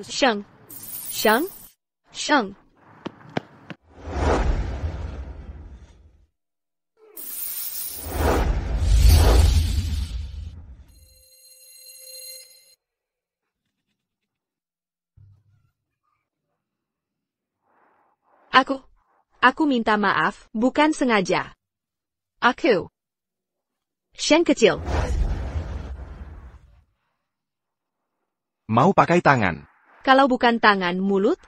Sheng. Sheng. Sheng. Aku minta maaf, bukan sengaja. Aku. Sheng kecil. Mau pakai tangan? Kalau bukan tangan, mulut?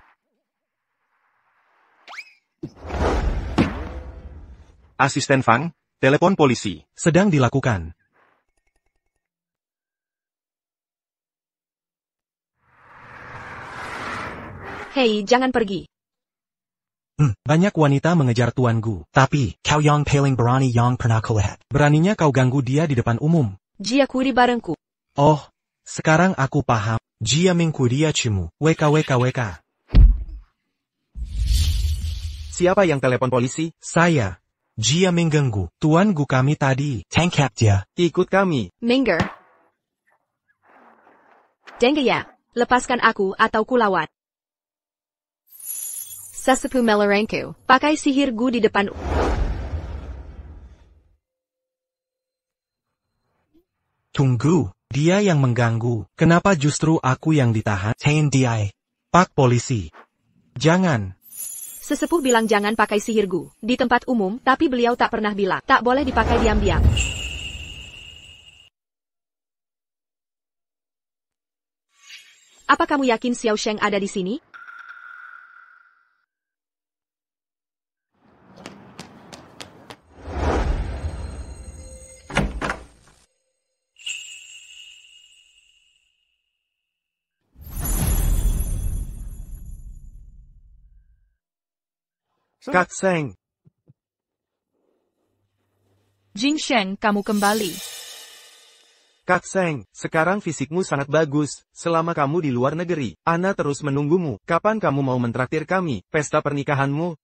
Asisten Fang, telepon polisi. Sedang dilakukan. Hei, jangan pergi. Banyak wanita mengejar tuanku. Tapi, kau yang paling berani yang pernah kulihat. Beraninya kau ganggu dia di depan umum. Jia kuri barengku. Oh, sekarang aku paham. Jia mengkudia cimu. WKWKWK. Siapa yang telepon polisi? Saya. Jia mengganggu. Tuanku kami tadi. Tangkap dia. Ikut kami. Minger. Dengar ya. Lepaskan aku atau kulawan. Sesepuh Melarangku, pakai sihir gu di depan. Tunggu, dia yang mengganggu. Kenapa justru aku yang ditahan? Tahan dia. Pak polisi. Jangan. Sesepuh bilang jangan pakai sihir gu di tempat umum, tapi beliau tak pernah bilang tak boleh dipakai diam-diam. Apa kamu yakin Xiao Sheng ada di sini? Kak Seng. Jing Sheng, kamu kembali. Kak Seng, sekarang fisikmu sangat bagus. Selama kamu di luar negeri, Ana terus menunggumu. Kapan kamu mau mentraktir kami, pesta pernikahanmu?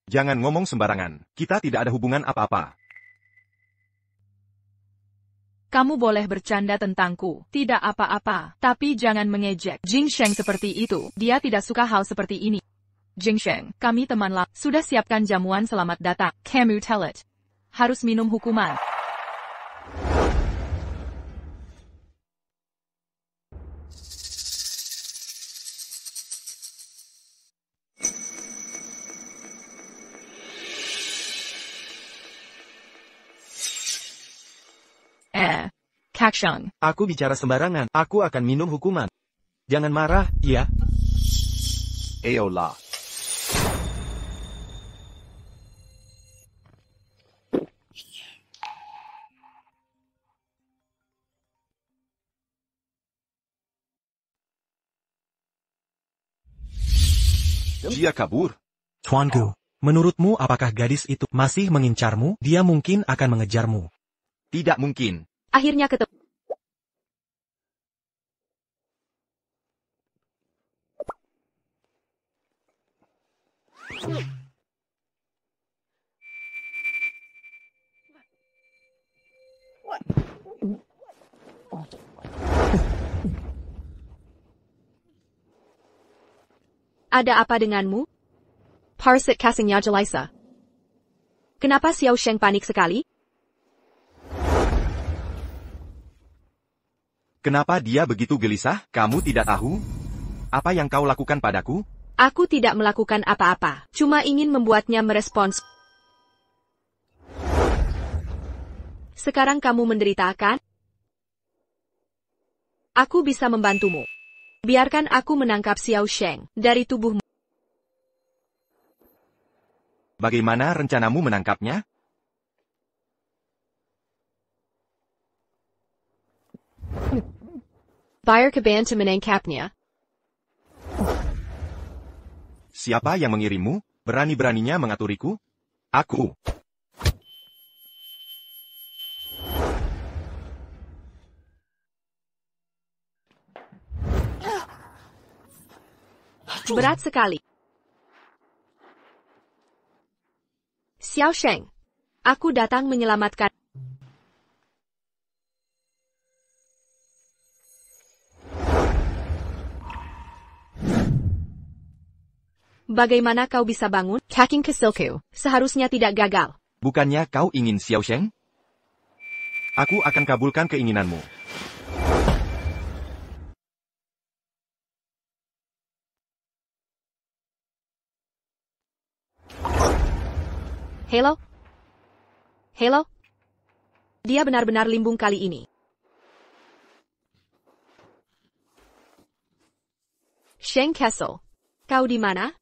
Jangan ngomong sembarangan. Kita tidak ada hubungan apa-apa. Kamu boleh bercanda tentangku, tidak apa-apa, tapi jangan mengejek Jing Sheng seperti itu. Dia tidak suka hal seperti ini. Jing Sheng, kami teman lama. Sudah siapkan jamuan selamat datang. Kamu telat. Harus minum hukuman. Kak Sheng. Aku bicara sembarangan. Aku akan minum hukuman. Jangan marah, ya. Eola. Jia kabur. Tuanku, menurutmu apakah gadis itu masih mengincarmu? Dia mungkin akan mengejarmu. Tidak mungkin. Akhirnya ketemu. Ada apa denganmu? Parsit Kasingnya Jelisa. Kenapa Xiao Sheng panik sekali? Kenapa dia begitu gelisah? Kamu tidak tahu? Apa yang kau lakukan padaku? Aku tidak melakukan apa-apa, cuma ingin membuatnya merespons. Sekarang kamu menderita kan? Aku bisa membantumu. Biarkan aku menangkap Xiao Sheng dari tubuhmu. Bagaimana rencanamu menangkapnya? Bayar ke bantu menangkapnya. Siapa yang mengirimmu? Berani-beraninya mengaturiku? Aku. Berat sekali. Xiao Sheng, aku datang menyelamatkan. Bagaimana kau bisa bangun? Kaking kesilku. Seharusnya tidak gagal. Bukannya kau ingin Xiao Sheng? Aku akan kabulkan keinginanmu. Halo? Halo? Dia benar-benar limbung kali ini. Sheng Kessel. Kau di mana?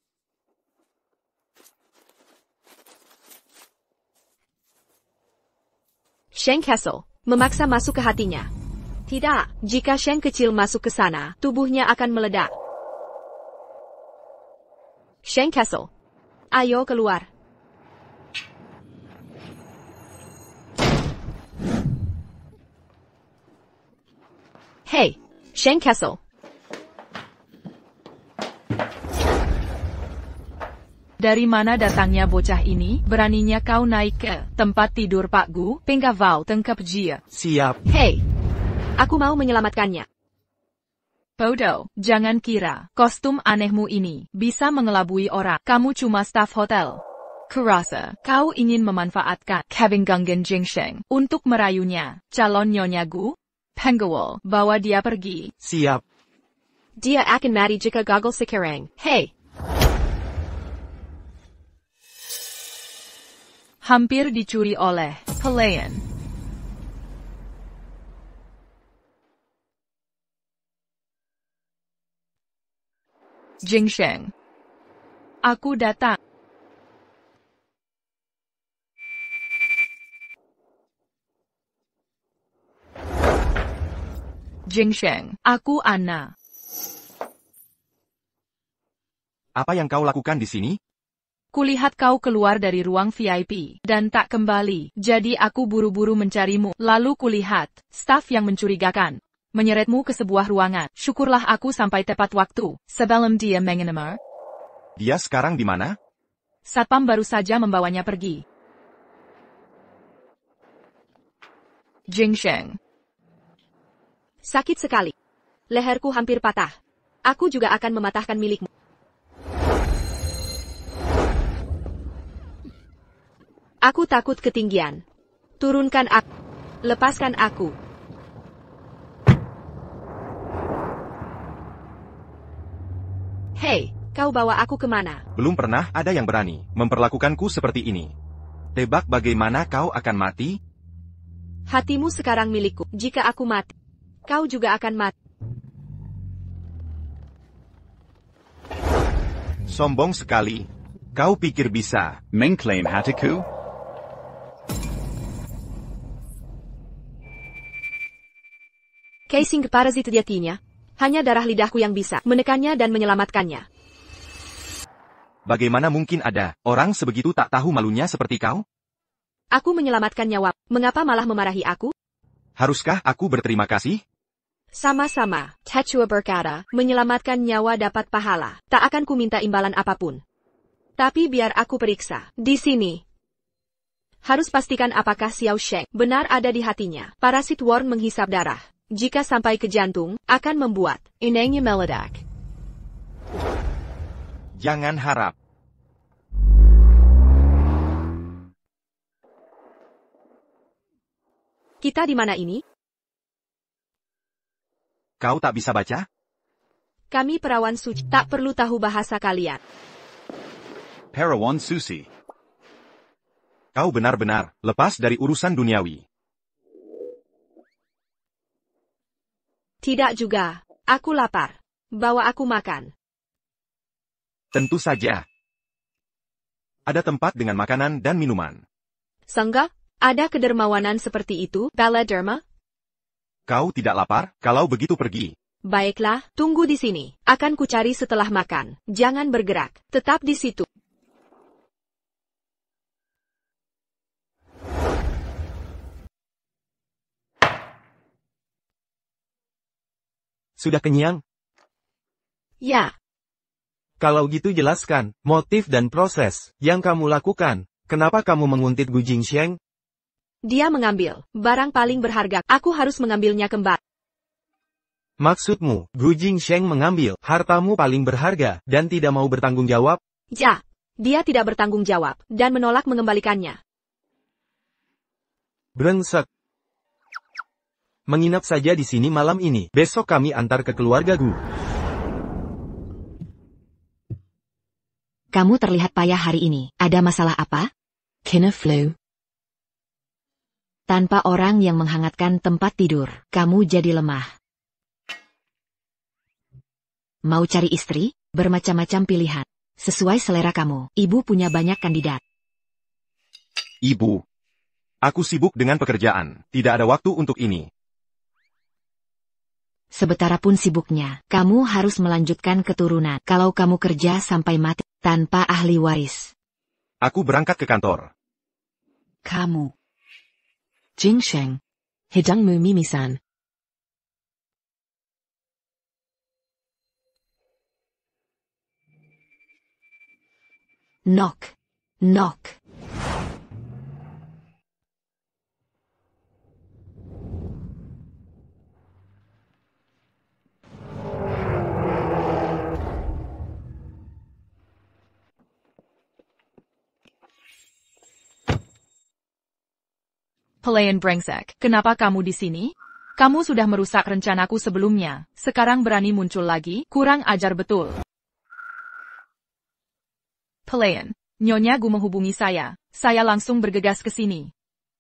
Sheng Kessel memaksa masuk ke hatinya. Tidak, jika Sheng kecil masuk ke sana, tubuhnya akan meledak. Sheng Kessel. Ayo keluar. Hei, Sheng Kessel. Dari mana datangnya bocah ini? Beraninya kau naik ke tempat tidur Pak Gu? Penggavau tengkap jia. Siap. Hei, aku mau menyelamatkannya. Bodoh, jangan kira kostum anehmu ini bisa mengelabui orang. Kamu cuma staf hotel. Kurasa kau ingin memanfaatkan Kevin Gungan Jingsheng untuk merayunya. Calon Nyonya Gu? Penggawal, bawa dia pergi. Siap. Dia akan mati jika gagal sekarang. Hei, hampir dicuri oleh pelayan. Jingsheng. Aku datang. Jingsheng, aku Anna. Apa yang kau lakukan di sini? Kulihat kau keluar dari ruang VIP, dan tak kembali, jadi aku buru-buru mencarimu. Lalu kulihat, staf yang mencurigakan, menyeretmu ke sebuah ruangan. Syukurlah aku sampai tepat waktu, sebelum dia mengenemar. Dia sekarang di mana? Satpam baru saja membawanya pergi. Jingsheng. sakit sekali. Leherku hampir patah. Aku juga akan mematahkan milikmu. Aku takut ketinggian. Turunkan aku. Lepaskan aku. Hei, kau bawa aku kemana? Belum pernah ada yang berani memperlakukanku seperti ini. Tebak bagaimana kau akan mati? Hatimu sekarang milikku. Jika aku mati, kau juga akan mati. Sombong sekali. Kau pikir bisa mengklaim hatiku? Casing parazit jatinya. Hanya darah lidahku yang bisa menekannya dan menyelamatkannya. Bagaimana mungkin ada orang sebegitu tak tahu malunya seperti kau? Aku menyelamatkan nyawa. Mengapa malah memarahi aku? Haruskah aku berterima kasih? Sama-sama, Techua berkata, menyelamatkan nyawa dapat pahala. Tak akan ku minta imbalan apapun. Tapi biar aku periksa. Di sini. Harus pastikan apakah Xiao Sheng benar ada di hatinya. Parasit worm menghisap darah. Jika sampai ke jantung, akan membuat inangnya meledak. Jangan harap. Kita di mana ini? Kau tak bisa baca? Kami perawan suci, tak perlu tahu bahasa kalian. Parawan Susi. Kau benar-benar lepas dari urusan duniawi. Tidak juga. Aku lapar. Bawa aku makan. Tentu saja. Ada tempat dengan makanan dan minuman. Sangga, ada kedermawanan seperti itu, Baladerma? Kau tidak lapar? Kalau begitu pergi. Baiklah, tunggu di sini. Akan kucari setelah makan. Jangan bergerak. Tetap di situ. Sudah kenyang? Ya. Kalau gitu jelaskan, motif dan proses yang kamu lakukan. Kenapa kamu menguntit Gu Jingsheng? Dia mengambil barang paling berharga. Aku harus mengambilnya kembali. Maksudmu, Gu Jingsheng mengambil hartamu paling berharga dan tidak mau bertanggung jawab? Ja, dia tidak bertanggung jawab dan menolak mengembalikannya. Brengsek. Menginap saja di sini malam ini. Besok kami antar ke keluargaku. Kamu terlihat payah hari ini. Ada masalah apa? Kena flu. Tanpa orang yang menghangatkan tempat tidur, kamu jadi lemah. Mau cari istri? Bermacam-macam pilihan. Sesuai selera kamu. Ibu punya banyak kandidat. Ibu. Aku sibuk dengan pekerjaan. Tidak ada waktu untuk ini. Sebetarapun sibuknya, kamu harus melanjutkan keturunan. Kalau kamu kerja sampai mati, tanpa ahli waris. Aku berangkat ke kantor. Kamu. Jingsheng. Hidangmu mimisan. Knock. Knock. Pelayan brengsek, kenapa kamu di sini? Kamu sudah merusak rencanaku sebelumnya, sekarang berani muncul lagi, kurang ajar betul. Pelayan, Nyonya Gu menghubungi saya langsung bergegas ke sini.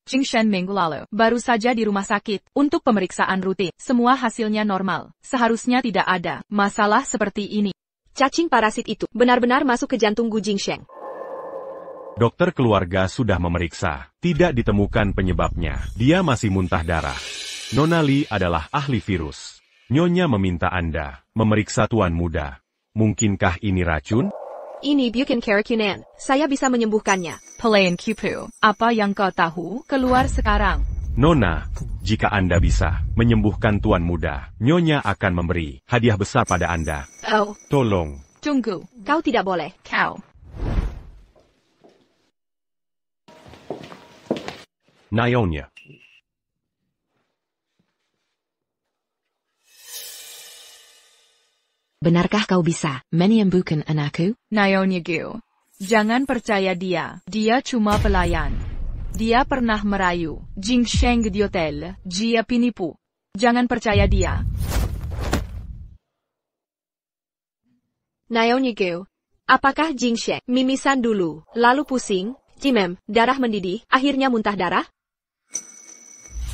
Jingsheng minggu lalu, baru saja di rumah sakit, untuk pemeriksaan rutin. Semua hasilnya normal, seharusnya tidak ada masalah seperti ini. Cacing parasit itu benar-benar masuk ke jantung Gu Jingsheng. Dokter keluarga sudah memeriksa, tidak ditemukan penyebabnya. Dia masih muntah darah. Nona Li adalah ahli virus. Nyonya meminta Anda memeriksa tuan muda. Mungkinkah ini racun? Ini bukan keracunan, saya bisa menyembuhkannya. Pelayan Kupu, apa yang kau tahu? Keluar sekarang. Nona, jika Anda bisa menyembuhkan tuan muda, Nyonya akan memberi hadiah besar pada Anda. Oh, Tolong. Tunggu. kau tidak boleh. Kau. Nyonya. Benarkah kau bisa menyembuhkan anakku? Nyonya Gu. Jangan percaya dia. Dia cuma pelayan. Dia pernah merayu Jingsheng di hotel. Dia penipu. Jangan percaya dia. Nyonya Gu, apakah Jingsheng mimisan dulu, lalu pusing, cimem, darah mendidih, akhirnya muntah darah?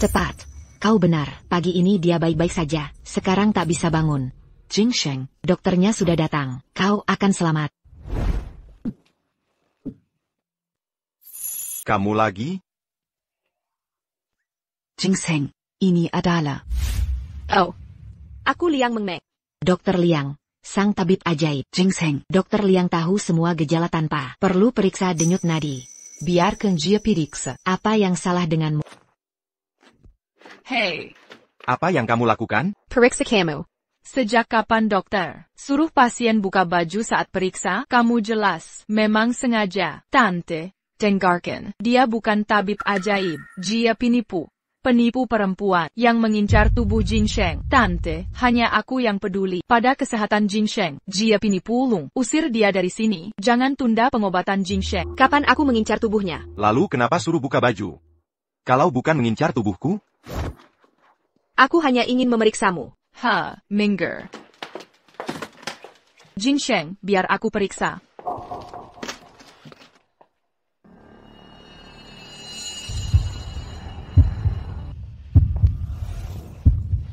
Tepat. Kau benar. Pagi ini dia baik-baik saja. Sekarang tak bisa bangun. Jingsheng, dokternya sudah datang. Kau akan selamat. Kamu lagi? Jingsheng, ini adalah Oh, aku Liang Mengmek. Dokter Liang, sang tabib ajaib. Jingsheng, Dokter Liang tahu semua gejala tanpa perlu periksa denyut nadi. Biarkan dia periksa. Apa yang salah denganmu? Hei. Apa yang kamu lakukan? Periksa kamu. Sejak kapan dokter suruh pasien buka baju saat periksa? Kamu jelas memang sengaja. Tante, dengarkan. Dia bukan tabib ajaib. Dia penipu. Penipu perempuan yang mengincar tubuh Jingsheng. Tante, hanya aku yang peduli pada kesehatan Jingsheng. Dia penipu ulung. Usir dia dari sini. Jangan tunda pengobatan Jingsheng. Kapan aku mengincar tubuhnya? Lalu kenapa suruh buka baju? Kalau bukan mengincar tubuhku? Aku hanya ingin memeriksamu. Minggir. Jingsheng, biar aku periksa.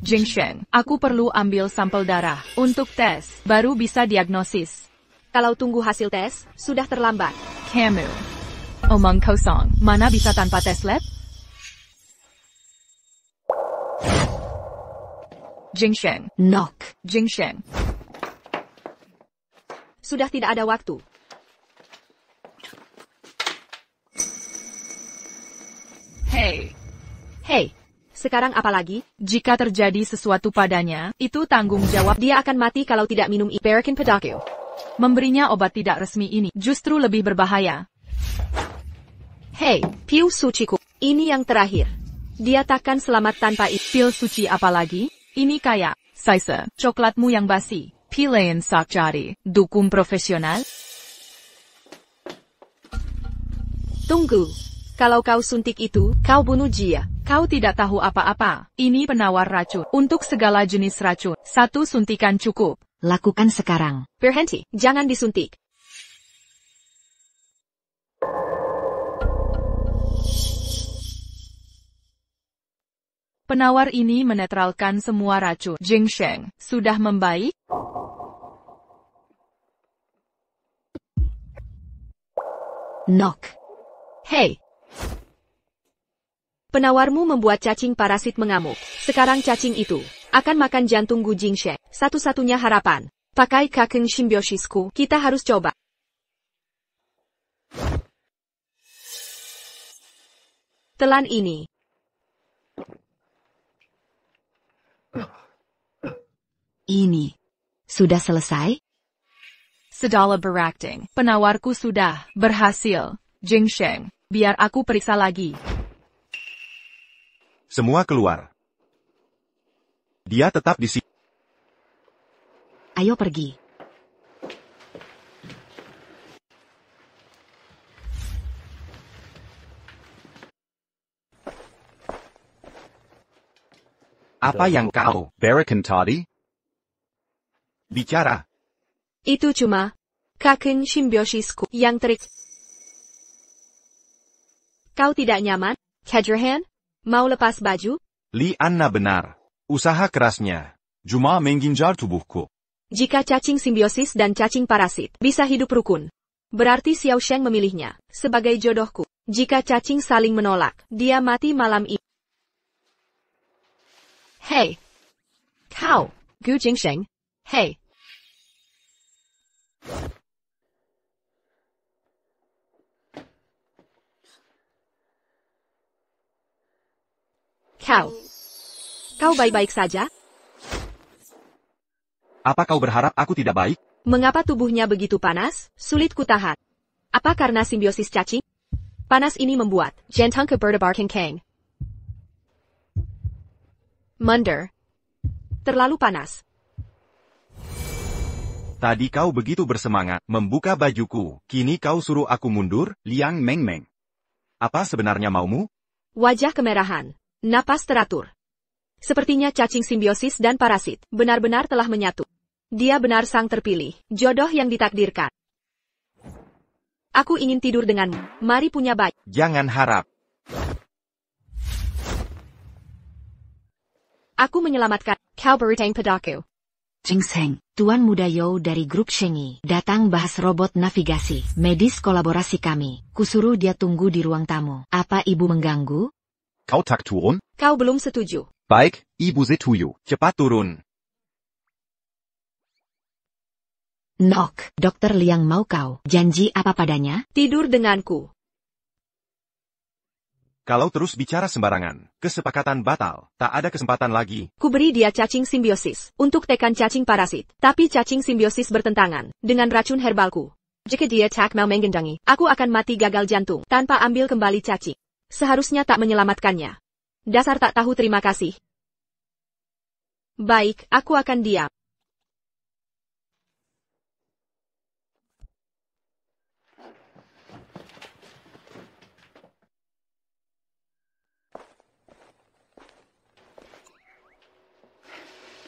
Jingsheng, aku perlu ambil sampel darah untuk tes, baru bisa diagnosis. Kalau tunggu hasil tes, sudah terlambat. Kamu. Omong kosong, mana bisa tanpa tes lab? Jingsheng. Knock. Jingsheng. Sudah tidak ada waktu. Hei. Hei, sekarang apa lagi? Jika terjadi sesuatu padanya, itu tanggung jawab. Dia akan mati kalau tidak minum Iberican Pedaku. Memberinya obat tidak resmi ini justru lebih berbahaya. Hei, Piu Suciku, ini yang terakhir. Dia takkan selamat tanpa pil suci apalagi? Ini kayak, Saisa, coklatmu yang basi. Pilihan sak jari, dukung profesional? Tunggu. Kalau kau suntik itu, kau bunuh Jia. Kau tidak tahu apa-apa. Ini penawar racun. Untuk segala jenis racun, 1 suntikan cukup. Lakukan sekarang. Berhenti, jangan disuntik. Penawar ini menetralkan semua racun. Jing Sheng, sudah membaik? Knock. Hei. Penawarmu membuat cacing parasit mengamuk. Sekarang cacing itu akan makan jantung Gu Jingsheng. Satu-satunya harapan. Pakai kakeng simbiosisku, kita harus coba. Telan ini. Ini. Sudah selesai? Sedala berakting. Penawarku sudah berhasil. Jing Sheng, biar aku periksa lagi. Semua keluar. Dia tetap di sini. Ayo pergi. Apa yang kau Barakan tadi? bicara? Itu cuma kakeng simbiosisku yang trik. Kau tidak nyaman? Kedgerhan? Mau lepas baju? Li Anna benar. Usaha kerasnya. Cuma mengincar tubuhku. Jika cacing simbiosis dan cacing parasit bisa hidup rukun, berarti Xiao Sheng memilihnya sebagai jodohku. Jika cacing saling menolak, dia mati malam ini. Hei! Kau! Gu Jingsheng! Hei! Kau baik-baik saja? Apa kau berharap aku tidak baik? Mengapa tubuhnya begitu panas? Sulit kutahan. Apa karena simbiosis cacing? Panas ini membuat jantung ke berdebar keng. Mundur. Terlalu panas. Tadi kau begitu bersemangat membuka bajuku. Kini kau suruh aku mundur? Liang Meng Meng. Apa sebenarnya maumu? Wajah kemerahan. Napas teratur. Sepertinya cacing simbiosis dan parasit benar-benar telah menyatu. Dia benar sang terpilih, jodoh yang ditakdirkan. Aku ingin tidur denganmu. Mari punya bayi. Jangan harap. Aku menyelamatkan kau berutang padaku. Jingsheng, Tuan Muda You dari grup Shengi, datang bahas robot navigasi, medis kolaborasi kami. Kusuruh dia tunggu di ruang tamu. Apa ibu mengganggu? Kau tak turun? Kau belum setuju. Baik, ibu setuju. Cepat turun. Knock, Dokter Liang mau kau janji apa padanya? Tidur denganku. Kalau terus bicara sembarangan, kesepakatan batal. Tak ada kesempatan lagi. Ku beri dia cacing simbiosis untuk tekan cacing parasit. Tapi cacing simbiosis bertentangan dengan racun herbalku. Jika dia tak mau menggendangi, aku akan mati gagal jantung tanpa ambil kembali cacing. Seharusnya tak menyelamatkannya. Dasar tak tahu terima kasih. Baik, aku akan diam.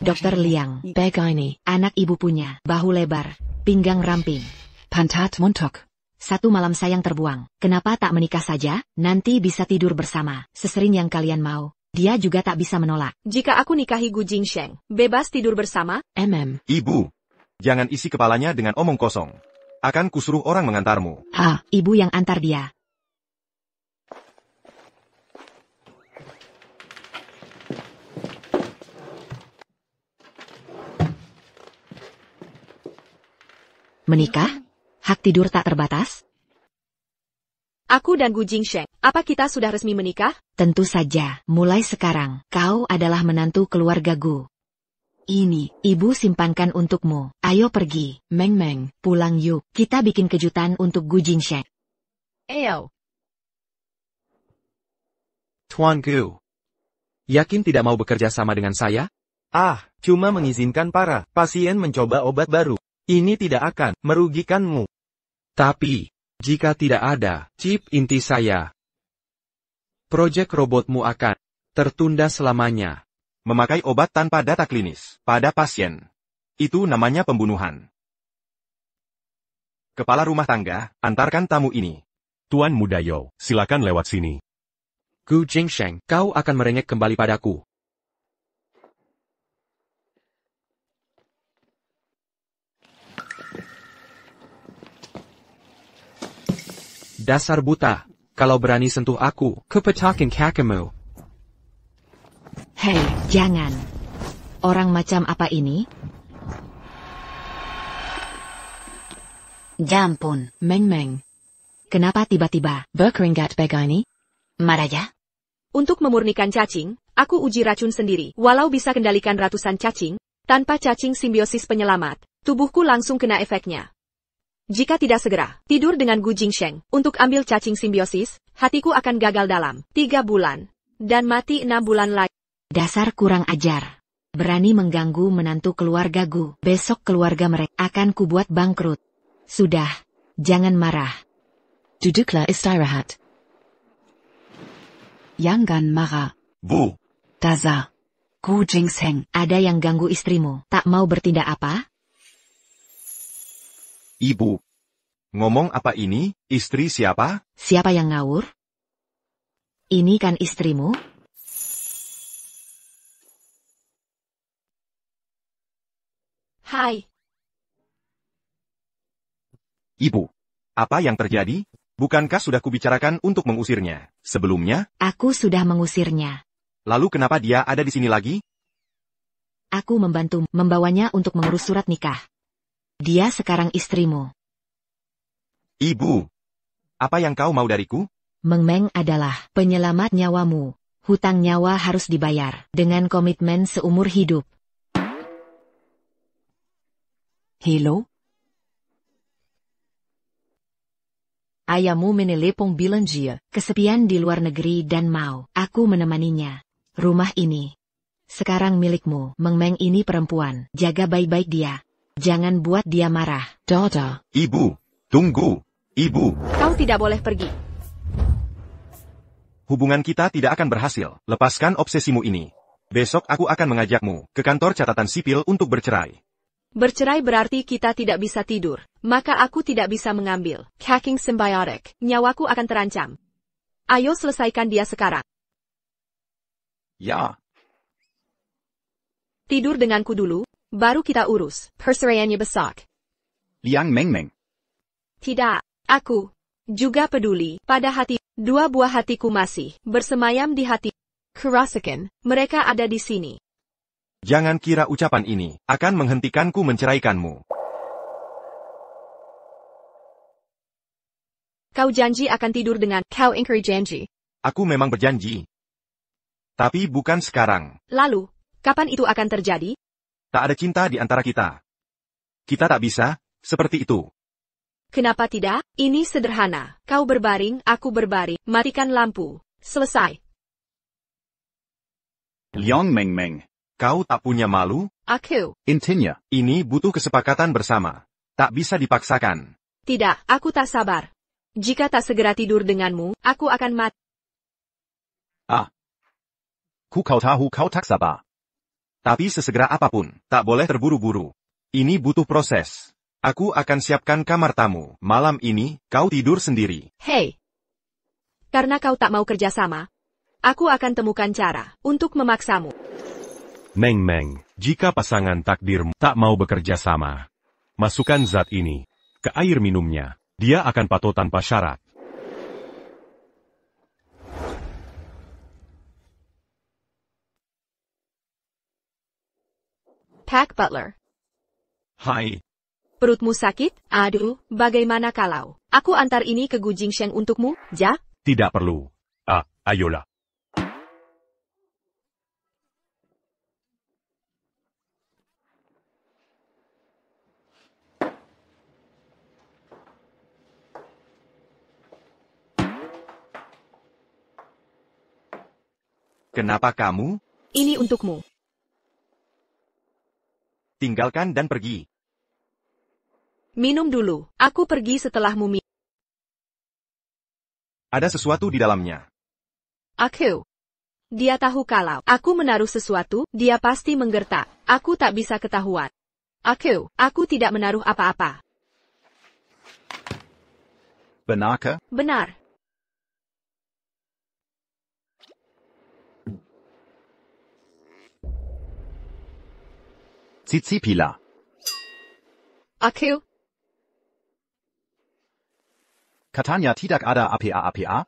Dokter Liang, begini, anak ibu punya, bahu lebar, pinggang ramping. Pantat montok. 1 malam sayang terbuang. Kenapa tak menikah saja? Nanti bisa tidur bersama, sesering yang kalian mau. Dia juga tak bisa menolak. Jika aku nikahi Gu Jingsheng, bebas tidur bersama? Ibu, jangan isi kepalanya dengan omong kosong. Akan kusuruh orang mengantarmu. Ibu yang antar dia. Menikah? Hak tidur tak terbatas? Aku dan Gu Jingsheng, apa kita sudah resmi menikah? Tentu saja, mulai sekarang, kau adalah menantu keluarga Gu. Ini, ibu simpankan untukmu. Ayo pergi, Meng Meng, pulang yuk. Kita bikin kejutan untuk Gu Jingsheng. Ayo. Tuan Gu. Yakin tidak mau bekerja sama dengan saya? Cuma mengizinkan para pasien mencoba obat baru. Ini tidak akan merugikanmu. Tapi, Jika tidak ada chip inti saya, proyek robotmu akan tertunda selamanya. Memakai obat tanpa data klinis pada pasien. Itu namanya pembunuhan. Kepala rumah tangga, antarkan tamu ini. Tuan Muda Yo, silakan lewat sini. Gu Jingsheng, kau akan merengek kembali padaku. Dasar buta, kalau berani sentuh aku, kepetakin kakimu. Hei, jangan. Orang macam apa ini? Gampun, Meng Meng. Kenapa tiba-tiba berkeringat begini? Maraya? Untuk memurnikan cacing, aku uji racun sendiri. Walau bisa kendalikan ratusan cacing, tanpa cacing simbiosis penyelamat, tubuhku langsung kena efeknya. Jika tidak segera tidur dengan Gu Jingsheng untuk ambil cacing simbiosis, hatiku akan gagal dalam 3 bulan. Dan mati 6 bulan lagi. Dasar kurang ajar. Berani mengganggu menantu keluarga Gu. Besok keluarga mereka akan kubuat bangkrut. Sudah, jangan marah. Duduklah istirahat. Jangan marah. Bu. Daza. Gu Jingsheng. Ada yang ganggu istrimu, tak mau bertindak apa? Ibu. Ngomong apa ini? Istri siapa? Siapa yang ngawur? Ini kan istrimu? Hai. Ibu. Apa yang terjadi? Bukankah sudah kubicarakan untuk mengusirnya sebelumnya? Aku sudah mengusirnya. Lalu kenapa dia ada di sini lagi? Aku membantu membawanya untuk mengurus surat nikah. Dia sekarang istrimu. Ibu. Apa yang kau mau dariku? Meng Meng adalah penyelamat nyawamu. Hutang nyawa harus dibayar dengan komitmen seumur hidup. Hello? Ayahmu menelepon bilang dia kesepian di luar negeri dan mau aku menemaninya. Rumah ini sekarang milikmu. Meng Meng ini perempuan. Jaga baik-baik dia. Jangan buat dia marah. Daughter. Ibu. Tunggu. Ibu. Kau tidak boleh pergi. Hubungan kita tidak akan berhasil. Lepaskan obsesimu ini. Besok aku akan mengajakmu ke kantor catatan sipil untuk bercerai. Bercerai berarti kita tidak bisa tidur. Maka aku tidak bisa mengambil hacking symbiotic. Nyawaku akan terancam. Ayo selesaikan dia sekarang. Ja. Tidur denganku dulu, baru kita urus perceraiannya besok. Liang Meng Meng. Tidak, aku juga peduli pada hati. 2 buah hatiku masih bersemayam di hati. Kurasakan, mereka ada di sini. Jangan kira ucapan ini akan menghentikanku menceraikanmu. Kau janji akan tidur dengan kau ingkari janji. Aku memang berjanji. Tapi bukan sekarang. Lalu, kapan itu akan terjadi? Tak ada cinta di antara kita. Kita tak bisa seperti itu. Kenapa tidak? Ini sederhana. Kau berbaring, aku berbaring. Matikan lampu. Selesai. Liang Meng Meng. Kau tak punya malu? Aku. Intinya. Ini butuh kesepakatan bersama. Tak bisa dipaksakan. Tidak, aku tak sabar. Jika tak segera tidur denganmu, aku akan mati. Ku kau tahu kau tak sabar. Tapi sesegera apapun, tak boleh terburu-buru. Ini butuh proses. Aku akan siapkan kamar tamu. Malam ini, kau tidur sendiri. Hei. Karena kau tak mau kerjasama, aku akan temukan cara untuk memaksamu. Meng Meng, jika pasangan takdirmu tak mau bekerja sama, masukkan zat ini ke air minumnya. Dia akan patuh tanpa syarat. Pak Butler. Hai. Perutmu sakit? Aduh, bagaimana kalau aku antar ini ke Gu Jingsheng untukmu, Ja? Tidak perlu. Ayolah. Kenapa kamu? Ini untukmu. Tinggalkan dan pergi. Minum dulu. Aku pergi setelahmu minum. Ada sesuatu di dalamnya. Aku. Dia tahu kalau aku menaruh sesuatu, dia pasti menggertak. Aku tak bisa ketahuan. Aku tidak menaruh apa-apa. Benarkah? Benar. Tsitsipila. Aku. Katanya tidak ada apa-apa?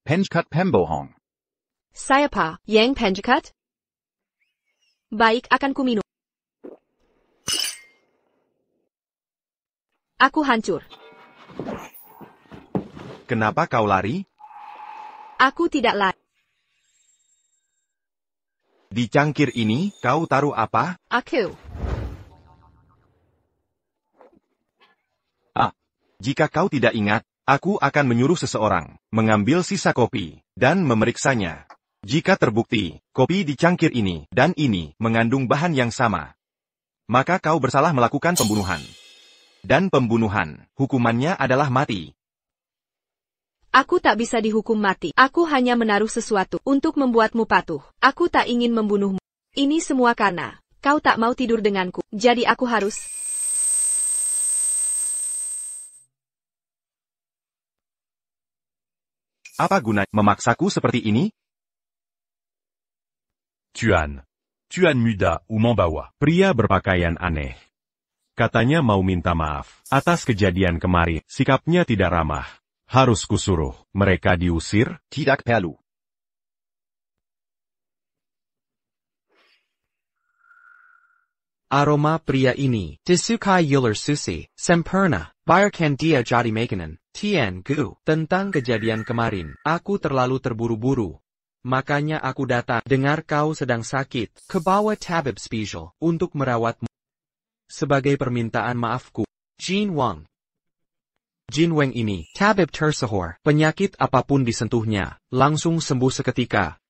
Penjkat pembohong. Siapa yang penjakat? Baik, akan kuminum. Aku hancur. Kenapa kau lari? Aku tidak lari. Di cangkir ini, kau taruh apa? Aku. Jika kau tidak ingat, aku akan menyuruh seseorang mengambil sisa kopi dan memeriksanya. Jika terbukti, kopi di cangkir ini dan ini mengandung bahan yang sama, maka kau bersalah melakukan pembunuhan. Dan pembunuhan, hukumannya adalah mati. Aku tak bisa dihukum mati. Aku hanya menaruh sesuatu untuk membuatmu patuh. Aku tak ingin membunuhmu. Ini semua karena kau tak mau tidur denganku. Jadi aku harus... Apa guna memaksaku seperti ini? Tuan muda ou membawa. Pria berpakaian aneh. Katanya mau minta maaf atas kejadian kemarin. Sikapnya tidak ramah. Harus kusuruh mereka diusir? Tidak perlu. Aroma pria ini disukai ular susi, sempurna, biarkan dia jadi makanan. Tian Gu, tentang kejadian kemarin, aku terlalu terburu-buru. Makanya aku datang, dengar kau sedang sakit, ke bawah tabib spesial, untuk merawatmu. Sebagai permintaan maafku, Jin Wang. Jin Wang ini, tabib tersahur, penyakit apapun disentuhnya, langsung sembuh seketika.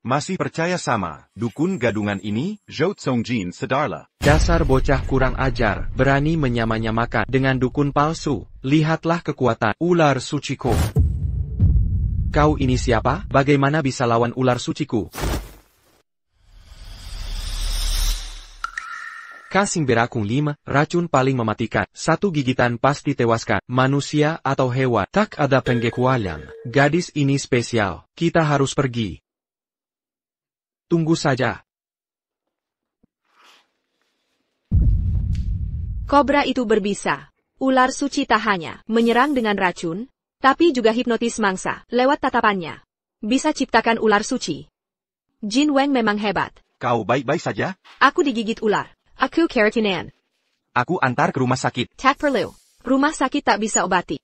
Masih percaya sama dukun gadungan ini? Zhou Tsongjin sedarlah. Dasar bocah kurang ajar, berani menyamanya-nyamakan dengan dukun palsu. Lihatlah kekuatan ular suciku. Kau ini siapa? Bagaimana bisa lawan ular suciku? Kasing berakung 5, racun paling mematikan. 1 gigitan pasti tewaskan. Manusia atau hewan, tak ada pengecualian. Gadis ini spesial. Kita harus pergi. Tunggu saja. Kobra itu berbisa. Ular suci tak hanya menyerang dengan racun, tapi juga hipnotis mangsa lewat tatapannya. Bisa ciptakan ular suci. Jin Wang memang hebat. Kau baik-baik saja? Aku digigit ular. Aku keracunan. Aku antar ke rumah sakit. Tak perlu. Rumah sakit tak bisa obati.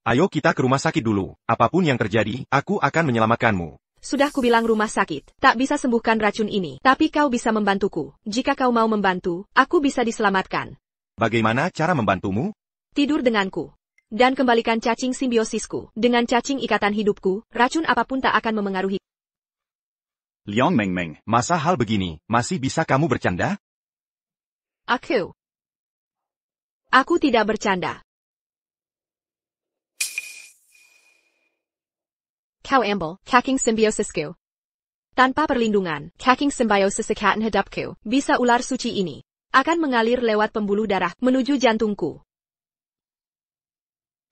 Ayo kita ke rumah sakit dulu. Apapun yang terjadi, aku akan menyelamatkanmu. Sudah kubilang rumah sakit, tak bisa sembuhkan racun ini. Tapi kau bisa membantuku. Jika kau mau membantu, aku bisa diselamatkan. Bagaimana cara membantumu? Tidur denganku. Dan kembalikan cacing simbiosisku. Dengan cacing ikatan hidupku, racun apapun tak akan memengaruhi. Liang Mengmeng. Masa hal begini, masih bisa kamu bercanda? Aku tidak bercanda. Kau ambil cacing simbiosisku. Tanpa perlindungan, cacing simbiosis ikatan hidupku, bisa ular suci ini akan mengalir lewat pembuluh darah menuju jantungku.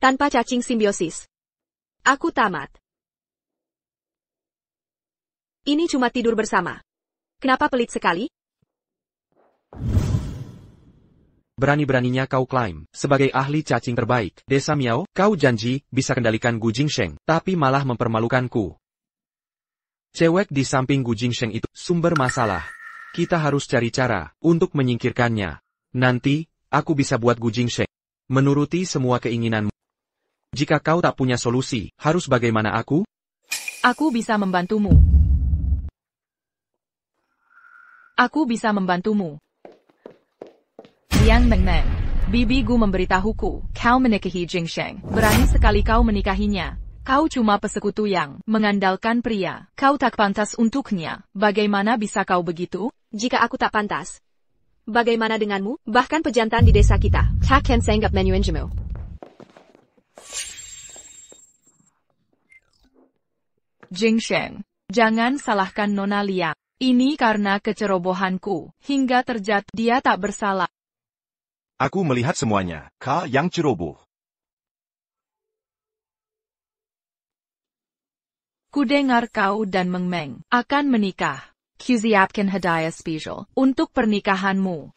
Tanpa cacing simbiosis, aku tamat. Ini cuma tidur bersama. Kenapa pelit sekali? Berani-beraninya kau klaim, sebagai ahli cacing terbaik, Desa Miao, kau janji bisa kendalikan Gu Jingsheng, tapi malah mempermalukanku. Cewek di samping Gu Jingsheng itu sumber masalah. Kita harus cari cara untuk menyingkirkannya. Nanti, aku bisa buat Gu Jingsheng menuruti semua keinginanmu. Jika kau tak punya solusi, harus bagaimana aku? Aku bisa membantumu. Aku bisa membantumu. Liang Mengmeng, bibi Gu memberitahuku, kau menikahi Jingsheng. Berani sekali kau menikahinya. Kau cuma persekutu yang mengandalkan pria. Kau tak pantas untuknya. Bagaimana bisa kau begitu? Jika aku tak pantas, bagaimana denganmu? Bahkan pejantan di desa kita, tak akan sanggap menyuenjemu. Jing Sheng, jangan salahkan Nona Liang. Ini karena kecerobohanku, hingga terjatuh. Dia tak bersalah. Aku melihat semuanya, kau yang ceroboh. Kudengar kau dan Meng Meng akan menikah. Kusiapkan hadiah spesial untuk pernikahanmu.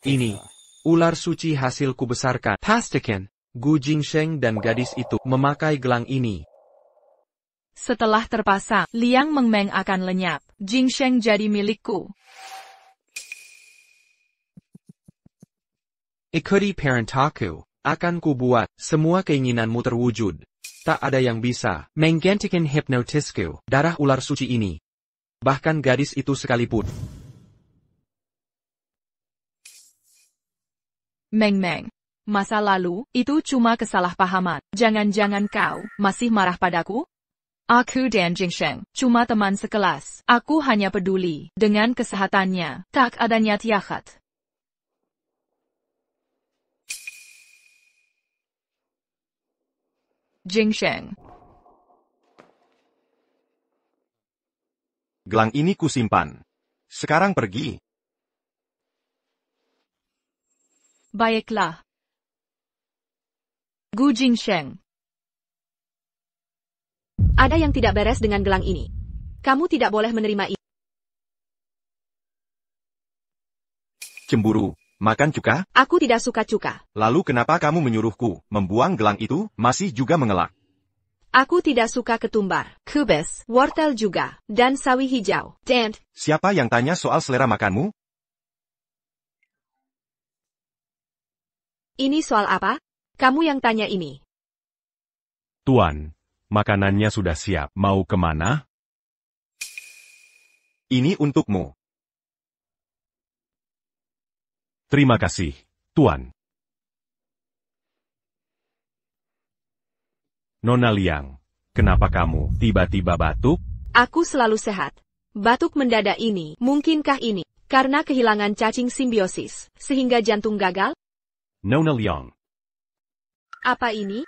Ini, ular suci hasil kubesarkan. Pastikan, Gu Jingsheng dan gadis itu memakai gelang ini. Setelah terpasang, Liang Meng Meng akan lenyap. Jing Sheng jadi milikku. Ikuti perintahku, akan kubuat semua keinginanmu terwujud. Tak ada yang bisa menggantikan hipnotisku, darah ular suci ini. Bahkan gadis itu sekalipun. Meng Meng, masa lalu, itu cuma kesalahpahaman. Jangan-jangan kau masih marah padaku? Aku dan Jing Sheng cuma teman sekelas. Aku hanya peduli dengan kesehatannya, tak ada niat jahat. Jing Sheng, Gelang ini kusimpan. Sekarang pergi. baiklah. Gu Jing Sheng, Ada yang tidak beres dengan gelang ini. Kamu tidak boleh menerima ini. Cemburu, makan cuka? Aku tidak suka cuka. Lalu kenapa kamu menyuruhku membuang gelang itu, masih juga mengelak? Aku tidak suka ketumbar, kubis, wortel juga, dan sawi hijau. Dan, Siapa yang tanya soal selera makanmu? ini soal apa? Kamu yang tanya ini. Tuan, makanannya sudah siap. Mau kemana? Ini untukmu. Terima kasih, Tuan. Nona Liang, kenapa kamu tiba-tiba batuk? Aku selalu sehat. Batuk mendadak ini, mungkinkah ini? Karena kehilangan cacing simbiosis, sehingga jantung gagal? Nona Liang, Apa ini?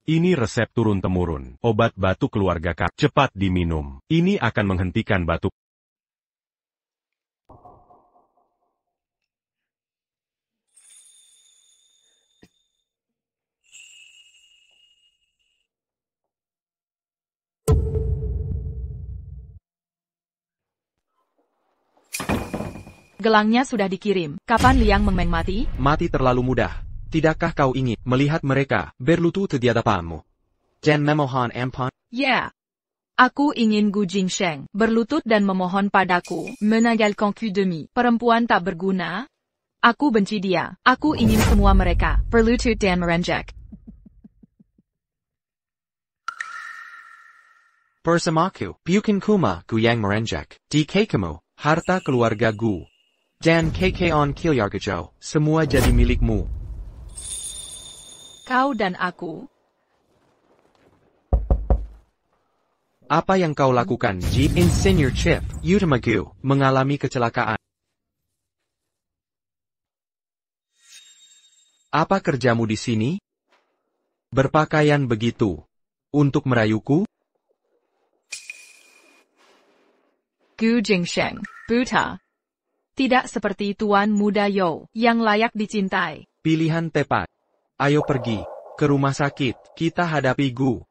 ini resep turun-temurun. Obat batuk keluarga Kak. Cepat diminum. Ini akan menghentikan batuk. gelangnya sudah dikirim. Kapan Liang Meng Meng mati? Mati terlalu mudah. Tidakkah kau ingin melihat mereka berlutut di hadapanmu? Dan memohon ampun? Ya. Aku ingin Gu Jing Sheng berlutut dan memohon padaku, menanggalkan ku demi perempuan tak berguna. Aku benci dia. Aku ingin semua mereka berlutut dan merenjak. Bersamaku, bukan kuma Gu yang merenjak. Di kekamu, harta keluarga Gu. Dan kekeon Kilyargajo, semua jadi milikmu. Kau dan aku. Apa yang kau lakukan, Ji? Insinyur Chip, Utamagu, mengalami kecelakaan. Apa kerjamu di sini? Berpakaian begitu. Untuk merayuku? Gu Jing Sheng, buta. Tidak seperti Tuan Muda Yo, yang layak dicintai. Pilihan tepat. Ayo pergi ke rumah sakit, kita hadapi Gu.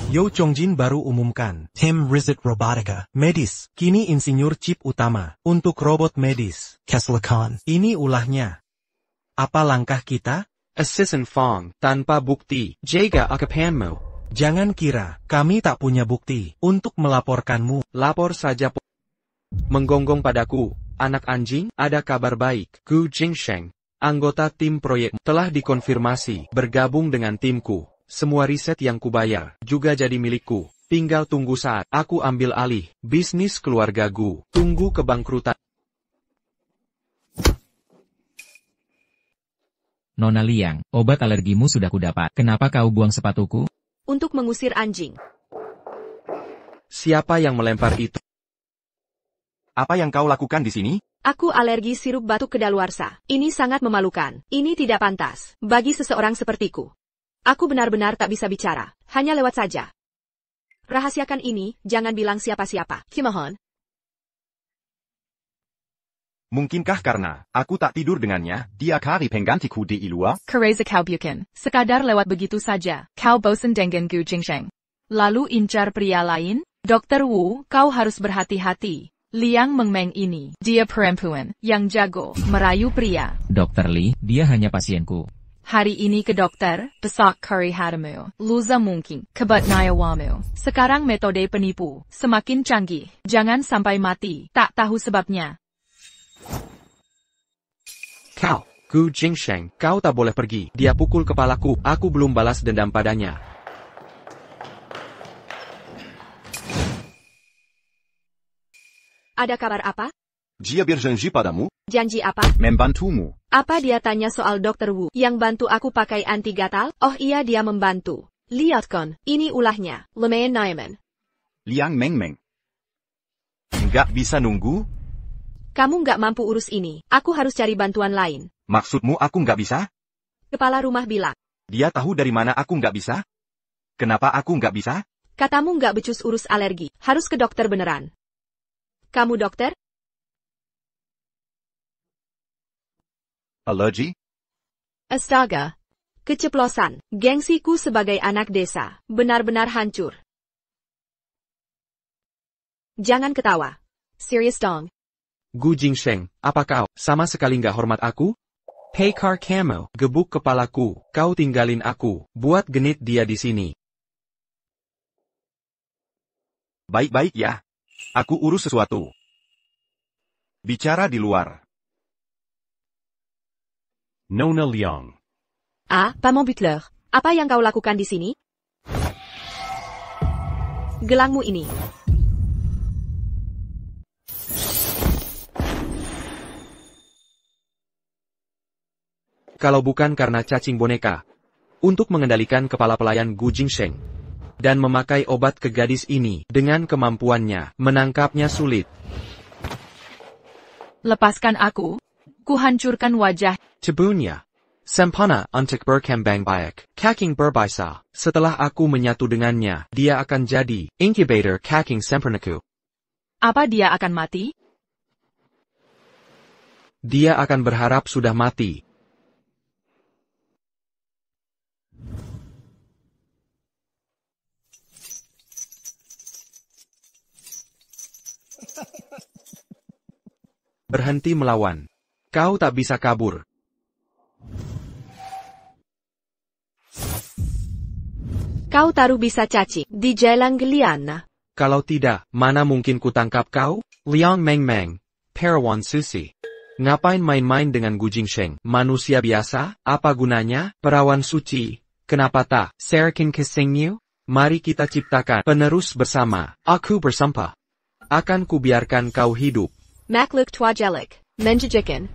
Yo Chongjin baru umumkan, tim Rizet Robotica, medis, kini insinyur chip utama, untuk robot medis, Keslakan. Ini ulahnya. Apa langkah kita? Assistant Fong, tanpa bukti, jaga akapanmu. Jangan kira, kami tak punya bukti, untuk melaporkanmu. Lapor saja. Menggonggong padaku, anak anjing, ada kabar baik. Gu Jingsheng, anggota tim proyek, telah dikonfirmasi, bergabung dengan timku. Semua riset yang kubayar, juga jadi milikku. Tinggal tunggu saat aku ambil alih bisnis keluarga Gu. Tunggu kebangkrutan. Nona Liang, obat alergimu sudah kudapat. Kenapa kau buang sepatuku? Untuk mengusir anjing. Siapa yang melempar itu? Apa yang kau lakukan di sini? Aku alergi sirup batuk kedaluarsa. Ini sangat memalukan. Ini tidak pantas bagi seseorang sepertiku. Aku benar-benar tak bisa bicara. Hanya lewat saja. Rahasiakan ini, jangan bilang siapa-siapa. Kimohon. Mungkinkah karena aku tak tidur dengannya? Dia kari penggantiku di luar? Kereza kau bukan. Sekadar lewat begitu saja. Kau bosan dengan Gu Jingsheng. Lalu incar pria lain? Dr. Wu, kau harus berhati-hati. Liang Mengmeng ini, dia perempuan yang jago merayu pria. Dr. Li, dia hanya pasienku. Hari ini ke dokter, besok kari hadamu, lusa mungkin, kebat nayawamu. Sekarang metode penipu, semakin canggih. Jangan sampai mati, tak tahu sebabnya. Kau, Gu Jingsheng, kau tak boleh pergi. Dia pukul kepalaku, aku belum balas dendam padanya. Ada kabar apa? Dia berjanji padamu? Janji apa? Membantumu. Apa dia tanya soal Dr. Wu yang bantu aku pakai anti gatal? Oh iya, dia membantu. Lihat kon, ini ulahnya. Lumayan Naiman. Liang Mengmeng. Nggak bisa nunggu? Kamu nggak mampu urus ini. Aku harus cari bantuan lain. Maksudmu aku nggak bisa? Kepala rumah bilang. Dia tahu dari mana aku nggak bisa? Kenapa aku nggak bisa? Katamu nggak becus urus alergi. Harus ke dokter beneran. Kamu dokter? Alergi? Astaga. Keceplosan. Gengsiku sebagai anak desa. Benar-benar hancur. Jangan ketawa. Serius dong. Gu Jingsheng, apa kau sama sekali nggak hormat aku? Hei Car Camo, gebuk kepalaku, kau tinggalin aku, buat genit dia di sini. Baik-baik ya. Aku urus sesuatu. Bicara di luar. Nona Liang. Ah, Paman Butler. Apa yang kau lakukan di sini? Gelangmu ini. Kalau bukan karena cacing boneka. Untuk mengendalikan kepala pelayan Gu Jingsheng. Dan memakai obat ke gadis ini, dengan kemampuannya, menangkapnya sulit. Lepaskan aku. Kuhancurkan wajah. Cebunya. Sempana untuk berkembang baik. Kaking berbisa. Setelah aku menyatu dengannya, dia akan jadi incubator kaking sempurnaku. Apa dia akan mati? Dia akan berharap sudah mati. Berhenti melawan. Kau tak bisa kabur. Kau taruh bisa cacing di jalan Geliana. Kalau tidak, mana mungkin ku tangkap kau? Liang Mengmeng, Perawan Susi. Ngapain main-main dengan Gu Jingsheng? Manusia biasa? Apa gunanya? Perawan suci. Kenapa tak? Serakin Kesengyu? Mari kita ciptakan penerus bersama. Aku bersumpah. Akan kubiarkan kau hidup. Makluk Twajelik. Menjijikan.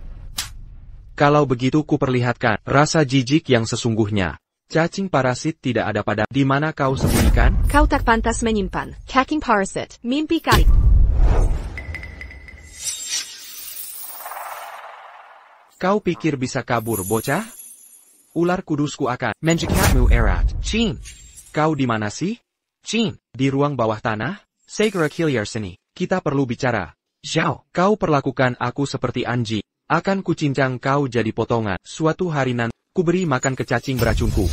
Kalau begitu kuperlihatkan rasa jijik yang sesungguhnya. Cacing parasit tidak ada pada di mana kau sembunyikan? Kau tak pantas menyimpan. Kaking parasit. Mimpi kali. Kau pikir bisa kabur, bocah? Ular kudusku akan menjikatmu erat. Chin. Kau di mana sih? Chin. Di ruang bawah tanah? Segera kiliar sini. Kita perlu bicara. Zhao, kau perlakukan aku seperti anjing. Akan kucincang kau jadi potongan. Suatu hari nanti, ku beri makan ke cacing beracunku.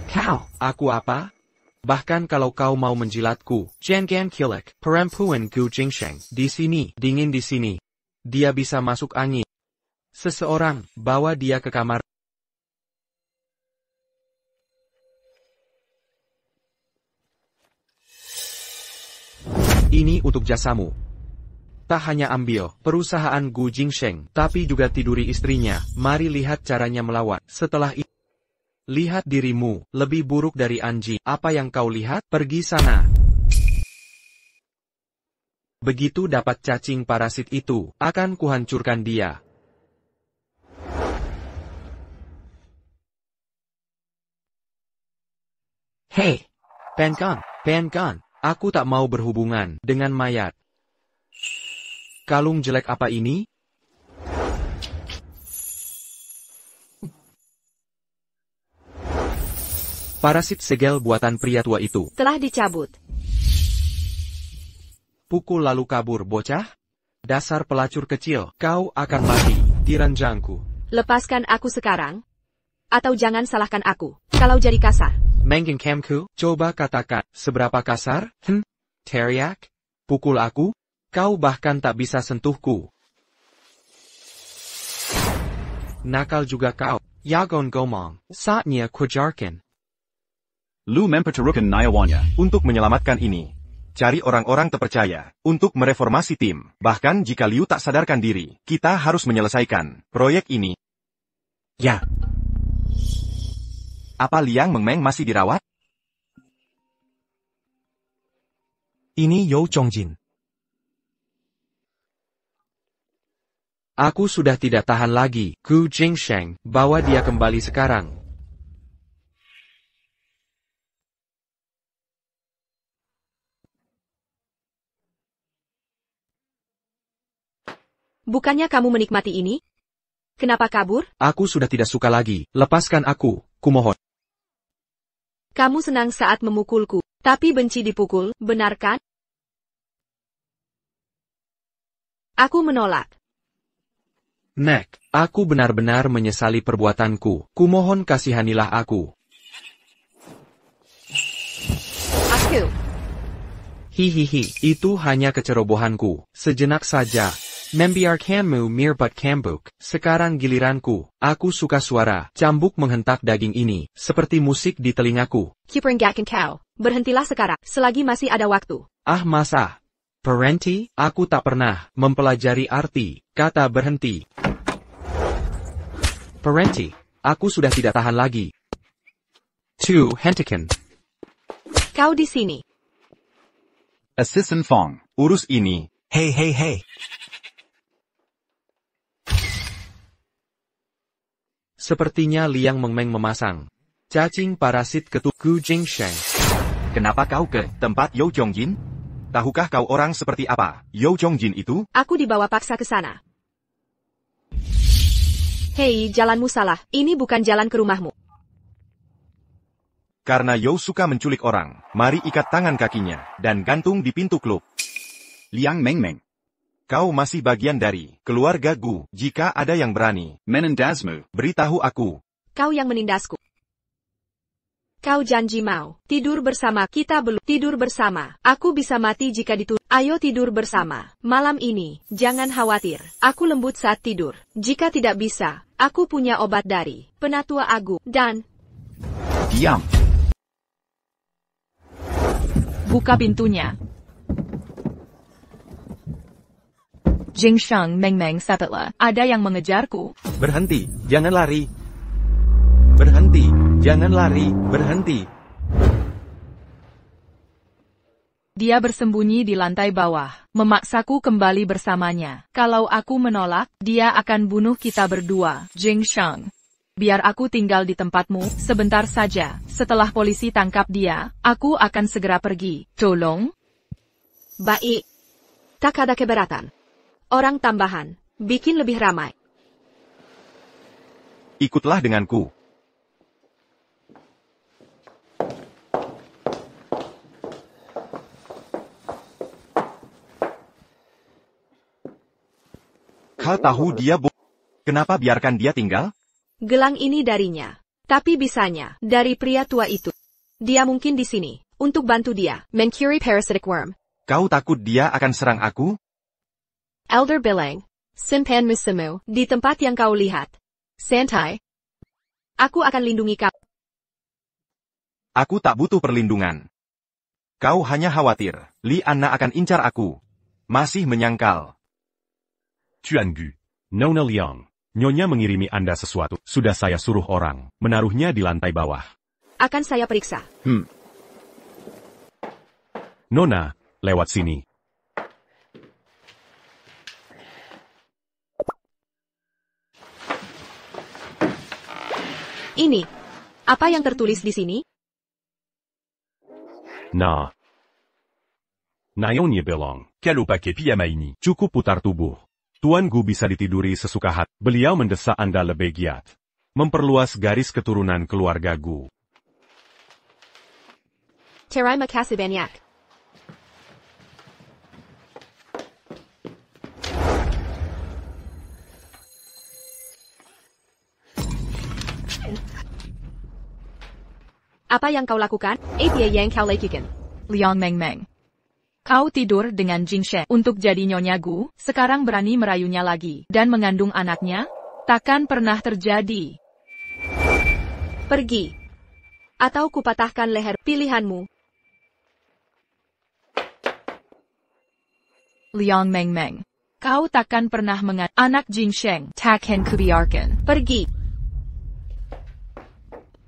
Kau, aku apa? Bahkan kalau kau mau menjilatku, Jangan Kilek, perempuan Gu Jingsheng, di sini, dingin di sini. Dia bisa masuk angin. Seseorang, bawa dia ke kamar. Ini untuk jasamu. Tak hanya ambil perusahaan Gu Jingsheng, tapi juga tiduri istrinya. Mari lihat caranya melawan. Setelah itu, lihat dirimu, lebih buruk dari anjing. Apa yang kau lihat? Pergi sana. Begitu dapat cacing parasit itu, akan kuhancurkan dia. Hei, Penkan, aku tak mau berhubungan dengan mayat. Kalung jelek apa ini? Parasit segel buatan pria tua itu. Telah dicabut. Pukul lalu kabur, bocah. Dasar pelacur kecil, kau akan mati di ranjangku. Lepaskan aku sekarang. Atau jangan salahkan aku, kalau jadi kasar. Menggeng Kamku, coba katakan, seberapa kasar? Teriak? Pukul aku? Kau bahkan tak bisa sentuhku. Nakal juga kau. Yagon Gomong, saatnya kujarkan. Lu mempertaruhkan nyawanya. Untuk menyelamatkan ini, cari orang-orang terpercaya untuk mereformasi tim. Bahkan jika Liu tak sadarkan diri, kita harus menyelesaikan proyek ini. Ya. Apa Liang Mengmeng masih dirawat? Ini You Chongjin. Aku sudah tidak tahan lagi. Gu Jingsheng, bawa dia kembali sekarang. Bukannya kamu menikmati ini? Kenapa kabur? Aku sudah tidak suka lagi. Lepaskan aku, kumohon. Kamu senang saat memukulku, tapi benci dipukul, benar kan? Aku menolak. Nek, aku benar-benar menyesali perbuatanku. Kumohon kasihanilah aku. Aku. Hihihi, itu hanya kecerobohanku. Sejenak saja. Membiarkanmu mirbat kambuk. Sekarang giliranku. Aku suka suara cambuk menghentak daging ini, seperti musik di telingaku. Kiprenggakkan kau. Berhentilah sekarang, selagi masih ada waktu. Ah masa? Parenti, aku tak pernah mempelajari arti kata berhenti. Parenti, aku sudah tidak tahan lagi. Tu hentikan. Kau di sini. Assistant Fong. Urus ini. Hei. Sepertinya Liang Mengmeng memasang cacing parasit ke Gu Jingsheng. Kenapa kau ke tempat You Chongjin? Tahukah kau orang seperti apa You Chongjin itu? Aku dibawa paksa ke sana. Hei, jalanmu salah. Ini bukan jalan ke rumahmu. Karena You suka menculik orang, mari ikat tangan kakinya dan gantung di pintu klub. Liang Mengmeng. Kau masih bagian dari keluarga Gu. Jika ada yang berani menindasmu, beritahu aku. Kau yang menindasku. Kau janji mau tidur bersama, kita belum tidur bersama. Aku bisa mati jika dituduh. Ayo tidur bersama. Malam ini, jangan khawatir. Aku lembut saat tidur. Jika tidak bisa, aku punya obat dari Penatua Agung dan... Diam. Buka pintunya. Jingsheng Mengmeng Sapetla, ada yang mengejarku. Berhenti, jangan lari. Berhenti, jangan lari, berhenti. Dia bersembunyi di lantai bawah, memaksaku kembali bersamanya. Kalau aku menolak, dia akan bunuh kita berdua. Jingsheng, biar aku tinggal di tempatmu, sebentar saja. Setelah polisi tangkap dia, aku akan segera pergi. Tolong? Baik. Tak ada keberatan. Orang tambahan, bikin lebih ramai. Ikutlah denganku. Kau tahu dia kenapa biarkan dia tinggal? Gelang ini darinya. Tapi bisanya, dari pria tua itu. Dia mungkin di sini, untuk bantu dia, mencuri parasitic worm. Kau takut dia akan serang aku? Elder Bileng, simpan musuhmu, di tempat yang kau lihat. Santai. Aku akan lindungi kau. Aku tak butuh perlindungan. Kau hanya khawatir, Li Anna akan incar aku. Masih menyangkal. Chuangu, Nona Liang, Nyonya mengirimi Anda sesuatu. Sudah saya suruh orang menaruhnya di lantai bawah. Akan saya periksa. Nona, lewat sini. Ini. Apa yang tertulis di sini? Nah. Naonya bilang, Kalau pakai piyama ini, cukup putar tubuh. Tuan Gu bisa ditiduri sesuka hati. Beliau mendesak Anda lebih giat. Memperluas garis keturunan keluarga Gu. Terima kasih banyak. Apa yang kau lakukan? Apa yang kau lakukan? Liang Mengmeng. Kau tidur dengan Jing Sheng untuk jadi Nyonya Gu, sekarang berani merayunya lagi, dan mengandung anaknya? Takkan pernah terjadi. Pergi. Atau kupatahkan leher, pilihanmu. Liang Mengmeng. Kau takkan pernah anak Jing Sheng, takkan kubiarkan. Pergi.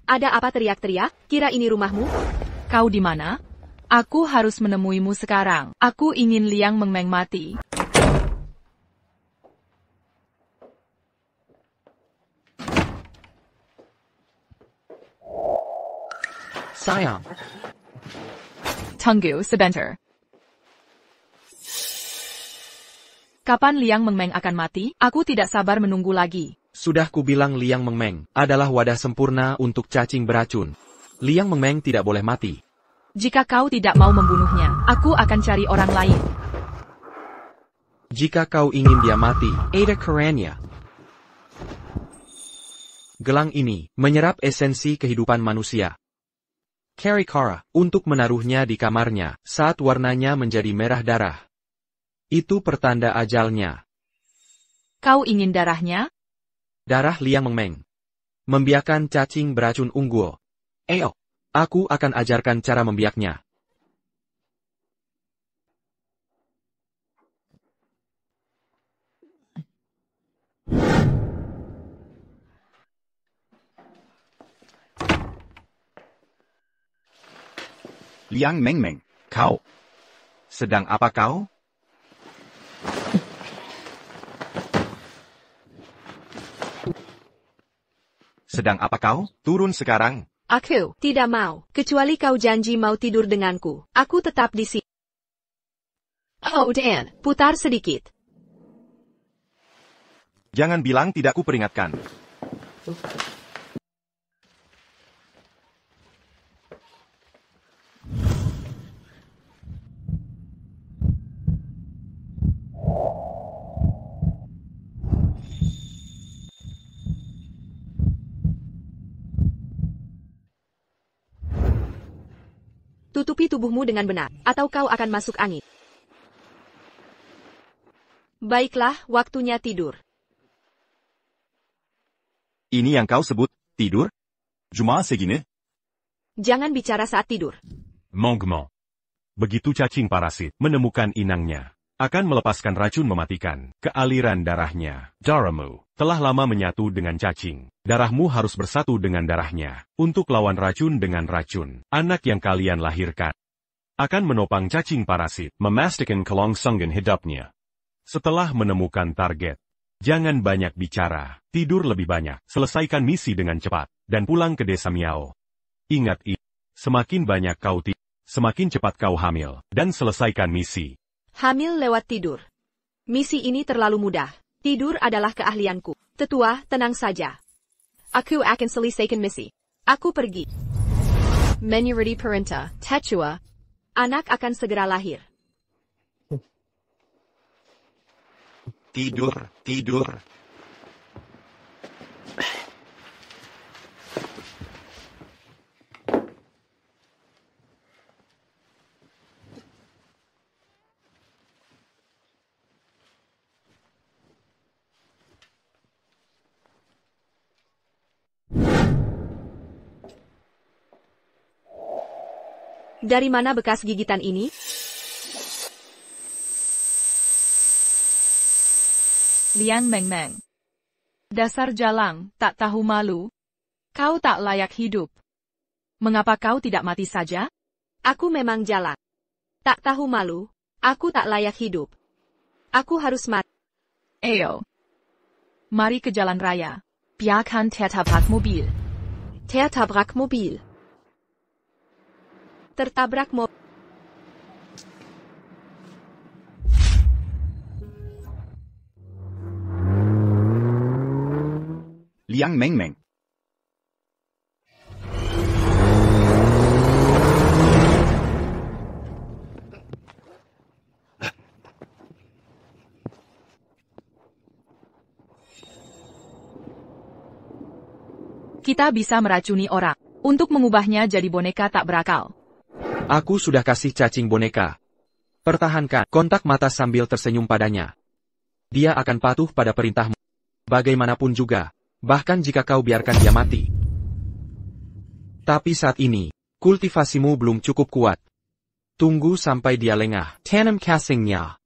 Ada apa teriak-teriak? Kira ini rumahmu? Kau di mana? Aku harus menemuimu sekarang. Aku ingin Liang Mengmeng mati. Sayang. Tunggu sebentar. Kapan Liang Mengmeng akan mati? Aku tidak sabar menunggu lagi. Sudah kubilang Liang Mengmeng adalah wadah sempurna untuk cacing beracun. Liang Mengmeng tidak boleh mati. Jika kau tidak mau membunuhnya, aku akan cari orang lain. Jika kau ingin dia mati, Ada Karanya. Gelang ini menyerap esensi kehidupan manusia. Carry Kara untuk menaruhnya di kamarnya saat warnanya menjadi merah darah. Itu pertanda ajalnya. Kau ingin darahnya? Darah Liang Mengmeng. Membiakkan cacing beracun unggul. Ayo, aku akan ajarkan cara membiaknya. Liang Mengmeng, kau. Sedang apa kau? Sedang apa kau? Turun sekarang. Aku tidak mau, kecuali kau janji mau tidur denganku. Aku tetap di sini. Oh Dan, putar sedikit. Jangan bilang tidak kuperingatkan. Tutupi tubuhmu dengan benar, atau kau akan masuk angin. Baiklah, waktunya tidur. Ini yang kau sebut tidur? Cuma segini? Jangan bicara saat tidur. Mengmeng. Begitu cacing parasit menemukan inangnya, akan melepaskan racun mematikan ke aliran darahnya. Darahmu telah lama menyatu dengan cacing. Darahmu harus bersatu dengan darahnya untuk lawan racun dengan racun. Anak yang kalian lahirkan akan menopang cacing parasit, memastikan kelangsungan hidupnya. Setelah menemukan target, jangan banyak bicara, tidur lebih banyak, selesaikan misi dengan cepat, dan pulang ke desa Miao. Ingat ini, semakin banyak kau tidur, semakin cepat kau hamil, dan selesaikan misi. Hamil lewat tidur. Misi ini terlalu mudah. Tidur adalah keahlianku. Tetua, tenang saja. Aku akan selesaikan misi. Aku pergi. Menurut perintah, Tetua, anak akan segera lahir. Tidur, tidur. Dari mana bekas gigitan ini? Liang Mengmeng. Dasar jalang, tak tahu malu. Kau tak layak hidup. Mengapa kau tidak mati saja? Aku memang jalang. Tak tahu malu, aku tak layak hidup. Aku harus mati. Ayo. Mari ke jalan raya. Biarkan tertabrak mobil. Tertabrak mobil. tertabrak mobil. Liang Meng Meng. Kita bisa meracuni orang untuk mengubahnya jadi boneka tak berakal. Aku sudah kasih cacing boneka. Pertahankan kontak mata sambil tersenyum padanya. Dia akan patuh pada perintahmu. Bagaimanapun juga, bahkan jika kau biarkan dia mati. Tapi saat ini, kultivasimu belum cukup kuat. Tunggu sampai dia lengah. Tanam casingnya.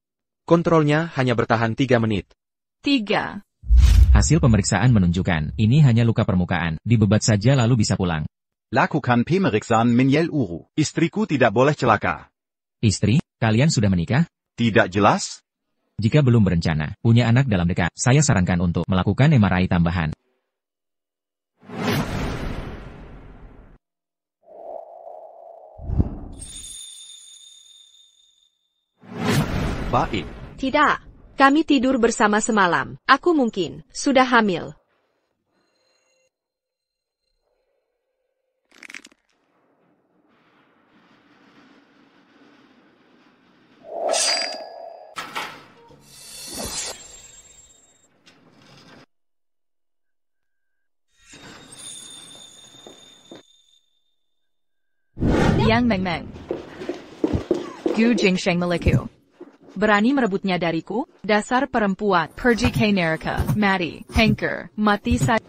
Kontrolnya hanya bertahan 3 menit. 3. Hasil pemeriksaan menunjukkan, ini hanya luka permukaan, dibebat saja lalu bisa pulang. Lakukan pemeriksaan Minyel Uru. Istriku tidak boleh celaka. Istri, kalian sudah menikah? Tidak jelas? Jika belum berencana, punya anak dalam dekat, saya sarankan untuk melakukan MRI tambahan. Baik. Tidak. Kami tidur bersama semalam. Aku mungkin sudah hamil. Liang Meng Meng. Gu Jingsheng Meliku. Berani merebutnya dariku? Dasar perempuan. Pergi ke neraka. Mati. Hanker. Mati saja.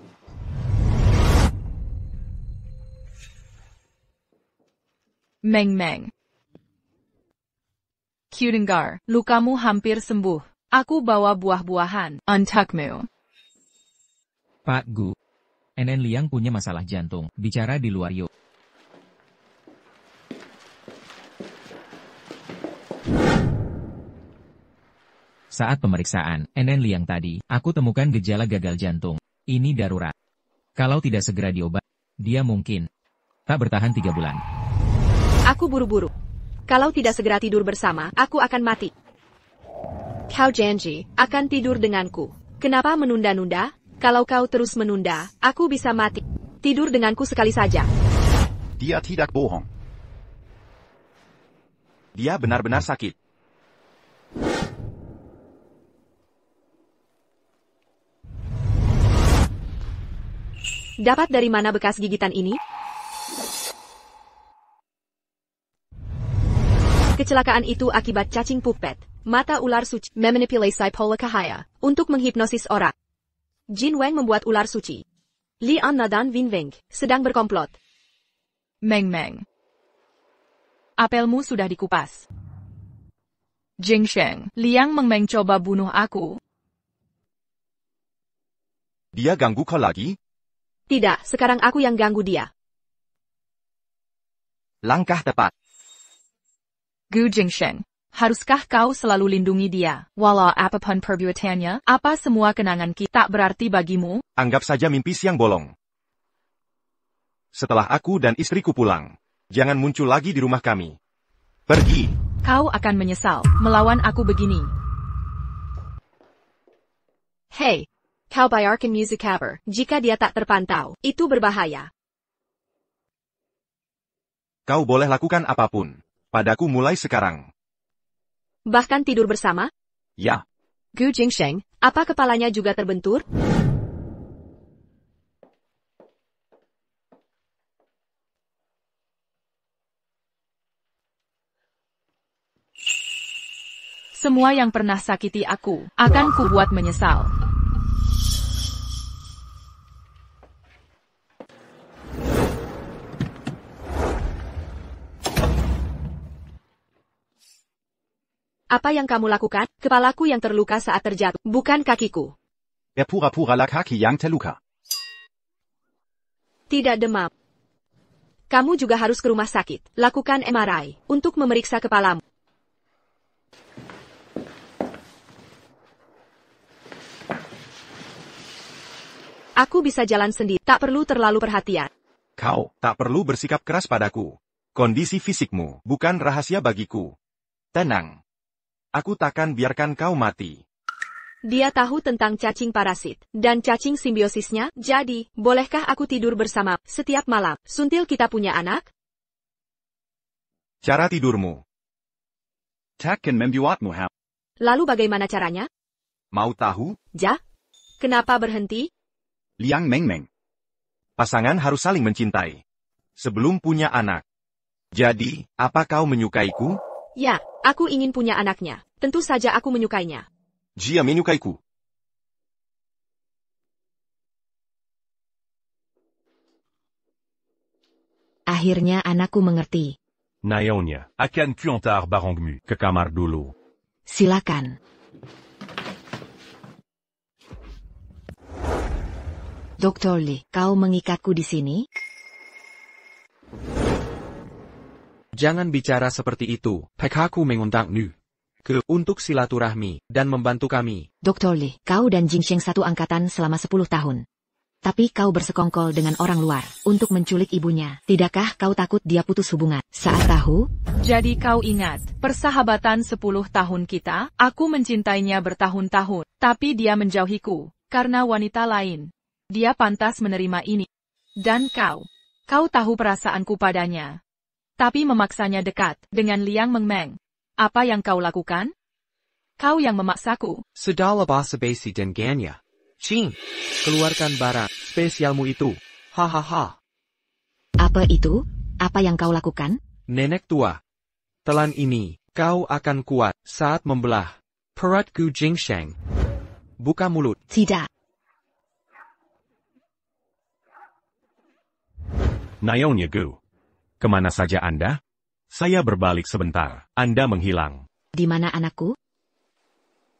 Meng Meng. Kudengar, lukamu hampir sembuh. Aku bawa buah-buahan. Untukmu. Pak Gu. NN Liang punya masalah jantung. Bicara di luar yuk. Saat pemeriksaan, NN Liang tadi, aku temukan gejala gagal jantung. Ini darurat. Kalau tidak segera diobat, dia mungkin tak bertahan 3 bulan. Aku buru-buru. Kalau tidak segera tidur bersama, aku akan mati. Kau janji akan tidur denganku. Kenapa menunda-nunda? Kalau kau terus menunda, aku bisa mati. Tidur denganku sekali saja. Dia tidak bohong. Dia benar-benar sakit. Dapat dari mana bekas gigitan ini? Kecelakaan itu akibat cacing pupet, mata ular suci, memanipulasi pola cahaya, untuk menghipnosis orang. Jin Wang membuat ular suci. Li An dan Vin Weng sedang berkomplot. Meng Meng. Apelmu sudah dikupas. Jingsheng, Liang Meng Meng coba bunuh aku. Dia ganggu kau lagi? Tidak, sekarang aku yang ganggu dia. Langkah tepat. Gu Jingsheng, haruskah kau selalu lindungi dia? Walau apapun perbuatannya, apa semua kenangan kita berarti bagimu? Anggap saja mimpi siang bolong. Setelah aku dan istriku pulang, jangan muncul lagi di rumah kami. Pergi. Kau akan menyesal melawan aku begini. Hei, kau bayarkan music cover. Jika dia tak terpantau, itu berbahaya. Kau boleh lakukan apapun. Padaku mulai sekarang. Bahkan tidur bersama? Ya. Gu Jingsheng, apa kepalanya juga terbentur? Semua yang pernah sakiti aku, akan kubuat menyesal. Apa yang kamu lakukan? Kepalaku yang terluka saat terjatuh, bukan kakiku. Pura-pura la kaki yang terluka. Tidak demam. Kamu juga harus ke rumah sakit. Lakukan MRI untuk memeriksa kepalamu. Aku bisa jalan sendiri, tak perlu terlalu perhatian. Kau tak perlu bersikap keras padaku. Kondisi fisikmu bukan rahasia bagiku. Tenang. Aku takkan biarkan kau mati. Dia tahu tentang cacing parasit dan cacing simbiosisnya, jadi, bolehkah aku tidur bersama setiap malam? Suntil kita punya anak? Cara tidurmu. Tacken membuatmu hal. Lalu bagaimana caranya? Mau tahu? Ja? Kenapa berhenti? Liang Meng Meng. Pasangan harus saling mencintai. Sebelum punya anak. Jadi, apa kau menyukaiku? Ya, aku ingin punya anaknya. Tentu saja aku menyukainya. Jia menyukaiku. Akhirnya anakku mengerti. Nyonya, akan ku antar barangmu ke kamar dulu. Silakan. Dr. Lee, kau mengikatku di sini? Jangan bicara seperti itu. Pekhaku mengundangmu untuk silaturahmi dan membantu kami. Dr. Lee, kau dan Jingsheng satu angkatan selama 10 tahun. Tapi kau bersekongkol dengan orang luar untuk menculik ibunya. Tidakkah kau takut dia putus hubungan saat tahu? Jadi kau ingat, persahabatan 10 tahun kita, aku mencintainya bertahun-tahun, tapi dia menjauhiku, karena wanita lain. Dia pantas menerima ini. Dan kau tahu perasaanku padanya. Tapi memaksanya dekat dengan Liang Mengmeng. Apa yang kau lakukan? Kau yang memaksaku. Segala basa-basi dan ganya. Ching, keluarkan barang spesialmu itu. Hahaha. Apa itu? Apa yang kau lakukan? Nenek tua. Telan ini, kau akan kuat saat membelah perutku Jingsheng. Buka mulut. Tidak. Nyonya Gu. Kemana saja Anda? Saya berbalik sebentar. Anda menghilang. Di mana anakku?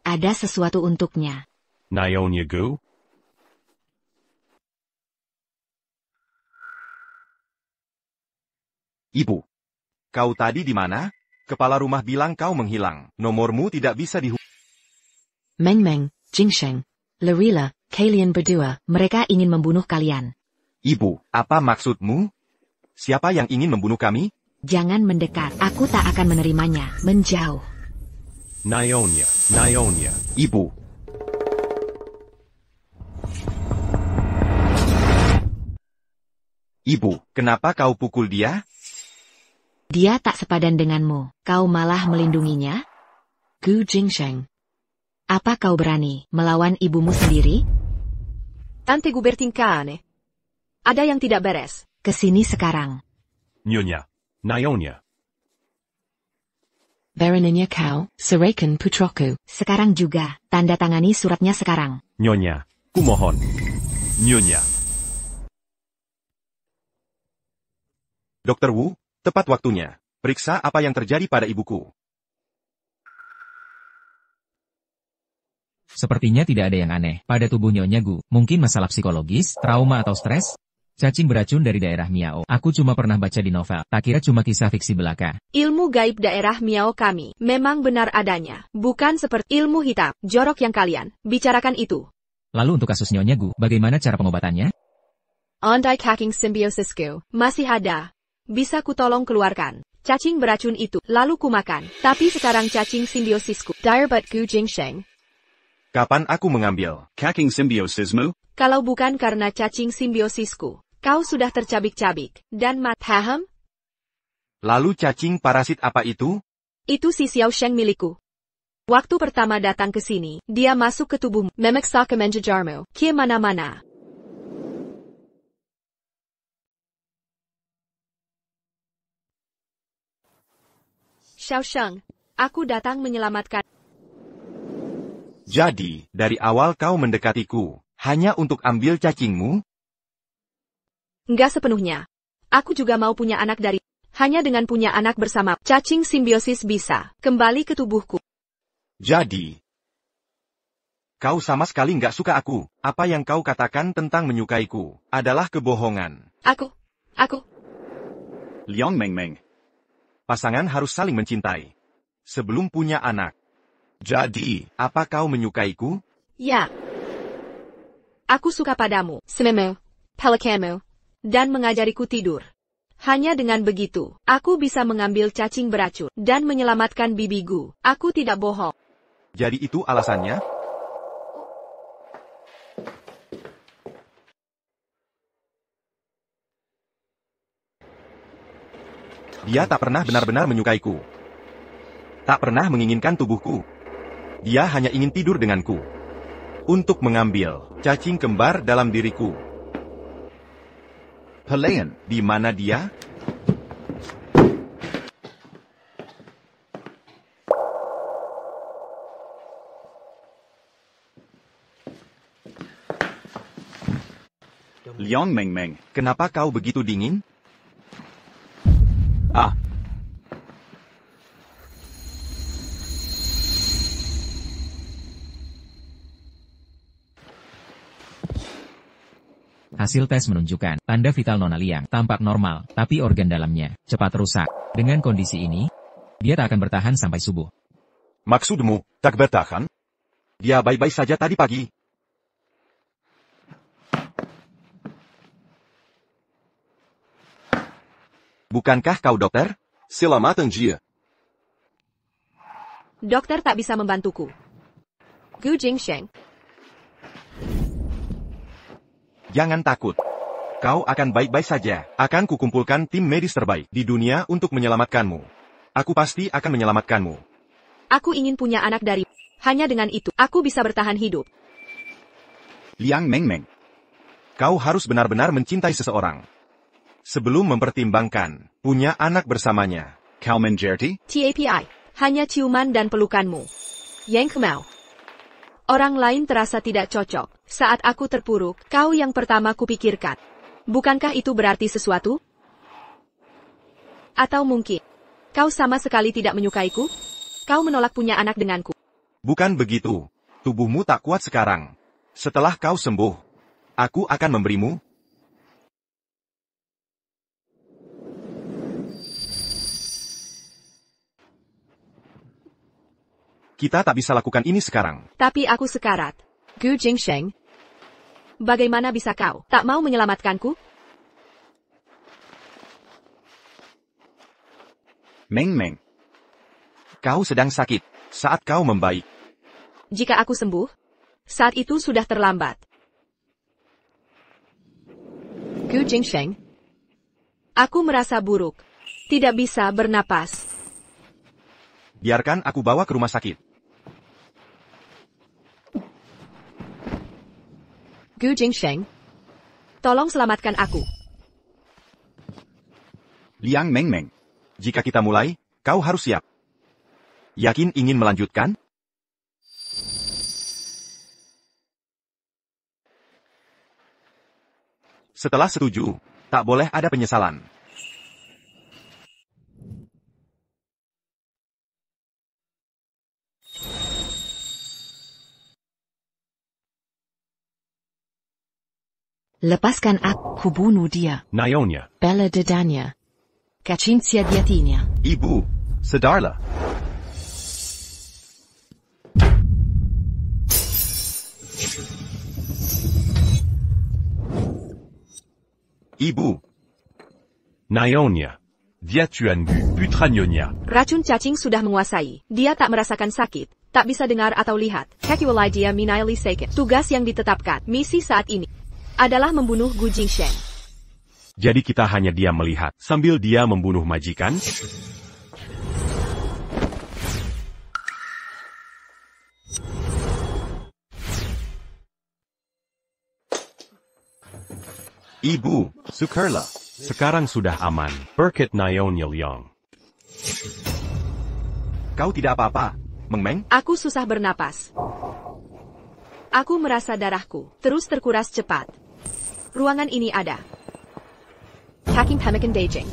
Ada sesuatu untuknya. Nyonya Gu? Ibu. Kau tadi di mana? Kepala rumah bilang kau menghilang. Nomormu tidak bisa Meng Meng, Jingsheng, Lerila, kalian berdua, mereka ingin membunuh kalian. Ibu, apa maksudmu? Siapa yang ingin membunuh kami? Jangan mendekat, aku tak akan menerimanya, menjauh. Nyonya. Ibu. Ibu, kenapa kau pukul dia? Dia tak sepadan denganmu, kau malah melindunginya? Gu Jingsheng. Apa kau berani melawan ibumu sendiri? Tante gu bertingkahane. Ada yang tidak beres. Kesini sekarang. Nyonya. Baronnya kau, serahkan putraku. Sekarang juga, tanda tangani suratnya sekarang. Nyonya, kumohon. Nyonya. Dr. Wu, tepat waktunya. Periksa apa yang terjadi pada ibuku. Sepertinya tidak ada yang aneh pada tubuh Nyonya Gu. Mungkin masalah psikologis, trauma atau stres? Cacing beracun dari daerah Miao. Aku cuma pernah baca di novel. Tak kira cuma kisah fiksi belaka. Ilmu gaib daerah Miao kami memang benar adanya. Bukan seperti ilmu hitam, jorok yang kalian bicarakan itu. Lalu untuk kasus Nyonya Gu, bagaimana cara pengobatannya? Andai hacking simbiosisku masih ada. Bisa ku tolong keluarkan cacing beracun itu, lalu ku makan. Tapi sekarang cacing simbiosisku, dire but Gu Jingsheng. Kapan aku mengambil Cacing symbiosismu? Kalau bukan karena cacing simbiosisku, kau sudah tercabik-cabik dan paham? Lalu cacing parasit apa itu? Itu si Xiao Sheng milikku. Waktu pertama datang ke sini, dia masuk ke tubuhmu, memaksa ke menjejarmu, ke mana-mana. Xiao Sheng, aku datang menyelamatkan. Jadi, dari awal kau mendekatiku, hanya untuk ambil cacingmu? Enggak sepenuhnya. Aku juga mau punya anak dari... Hanya dengan punya anak bersama, cacing simbiosis bisa kembali ke tubuhku. Jadi, kau sama sekali nggak suka aku. Apa yang kau katakan tentang menyukaiku adalah kebohongan. Aku. Liang Meng Meng. Pasangan harus saling mencintai sebelum punya anak. Jadi, apa kau menyukaiku? Ya. Aku suka padamu, sememu, pelikanmu, dan mengajariku tidur. Hanya dengan begitu, aku bisa mengambil cacing beracun dan menyelamatkan bibiku. Aku tidak bohong. Jadi itu alasannya? Dia tak pernah benar-benar menyukaiku. Tak pernah menginginkan tubuhku. Dia hanya ingin tidur denganku. Untuk mengambil cacing kembar dalam diriku. Pelayan, Di mana dia? Liang Mengmeng. Kenapa kau begitu dingin? Ah, Hasil tes menunjukkan, tanda vital Nona Liang tampak normal, tapi organ dalamnya cepat rusak. Dengan kondisi ini, dia tak akan bertahan sampai subuh. Maksudmu, tak bertahan? Dia baik-baik saja tadi pagi. Bukankah kau dokter? Selamatkan dia. Dokter tak bisa membantuku. Gu Jingsheng. Jangan takut. Kau akan baik-baik saja. Akan kukumpulkan tim medis terbaik di dunia untuk menyelamatkanmu. Aku pasti akan menyelamatkanmu. Aku ingin punya anak dari. Hanya dengan itu, aku bisa bertahan hidup. Liang Mengmeng. Kau harus benar-benar mencintai seseorang. Sebelum mempertimbangkan, punya anak bersamanya. Kau mengerti? TAPI. Hanya ciuman dan pelukanmu. Yang Kemau. Orang lain terasa tidak cocok. Saat aku terpuruk, kau yang pertama kupikirkan. Bukankah itu berarti sesuatu? Atau mungkin, kau sama sekali tidak menyukaiku? Kau menolak punya anak denganku. Bukan begitu. Tubuhmu tak kuat sekarang. Setelah kau sembuh, aku akan memberimu. Kita tak bisa lakukan ini sekarang. Tapi aku sekarat. Gu Jingsheng. Bagaimana bisa kau tak mau menyelamatkanku? Mengmeng. Kau sedang sakit. Saat kau membaik. Jika aku sembuh, saat itu sudah terlambat. Gu Jingsheng. Aku merasa buruk. Tidak bisa bernapas. Biarkan aku bawa ke rumah sakit. Gu Jingsheng. Tolong selamatkan aku. Liang Mengmeng. Jika kita mulai, kau harus siap. Yakin ingin melanjutkan? Setelah setuju, tak boleh ada penyesalan. Lepaskan aku, bunuh dia. Nyonya. Bella dedanya. Kacincia diatinya. Ibu, sedarlah. Ibu. Nyonya. Dia Tuan Gu, putra Nyonya. Racun cacing sudah menguasai. Dia tak merasakan sakit, tak bisa dengar atau lihat. Kakiwalai dia minaili seken. Tugas yang ditetapkan, misi saat ini, adalah membunuh Gu Jingsheng. Jadi kita hanya diam melihat, sambil dia membunuh majikan? Ibu, syukurlah. Sekarang sudah aman. Berkat Nyonya Liang. Kau tidak apa-apa, Mengmeng? Aku susah bernapas. Aku merasa darahku terus terkuras cepat. Ruangan ini ada. Hacking Pemmican Beijing.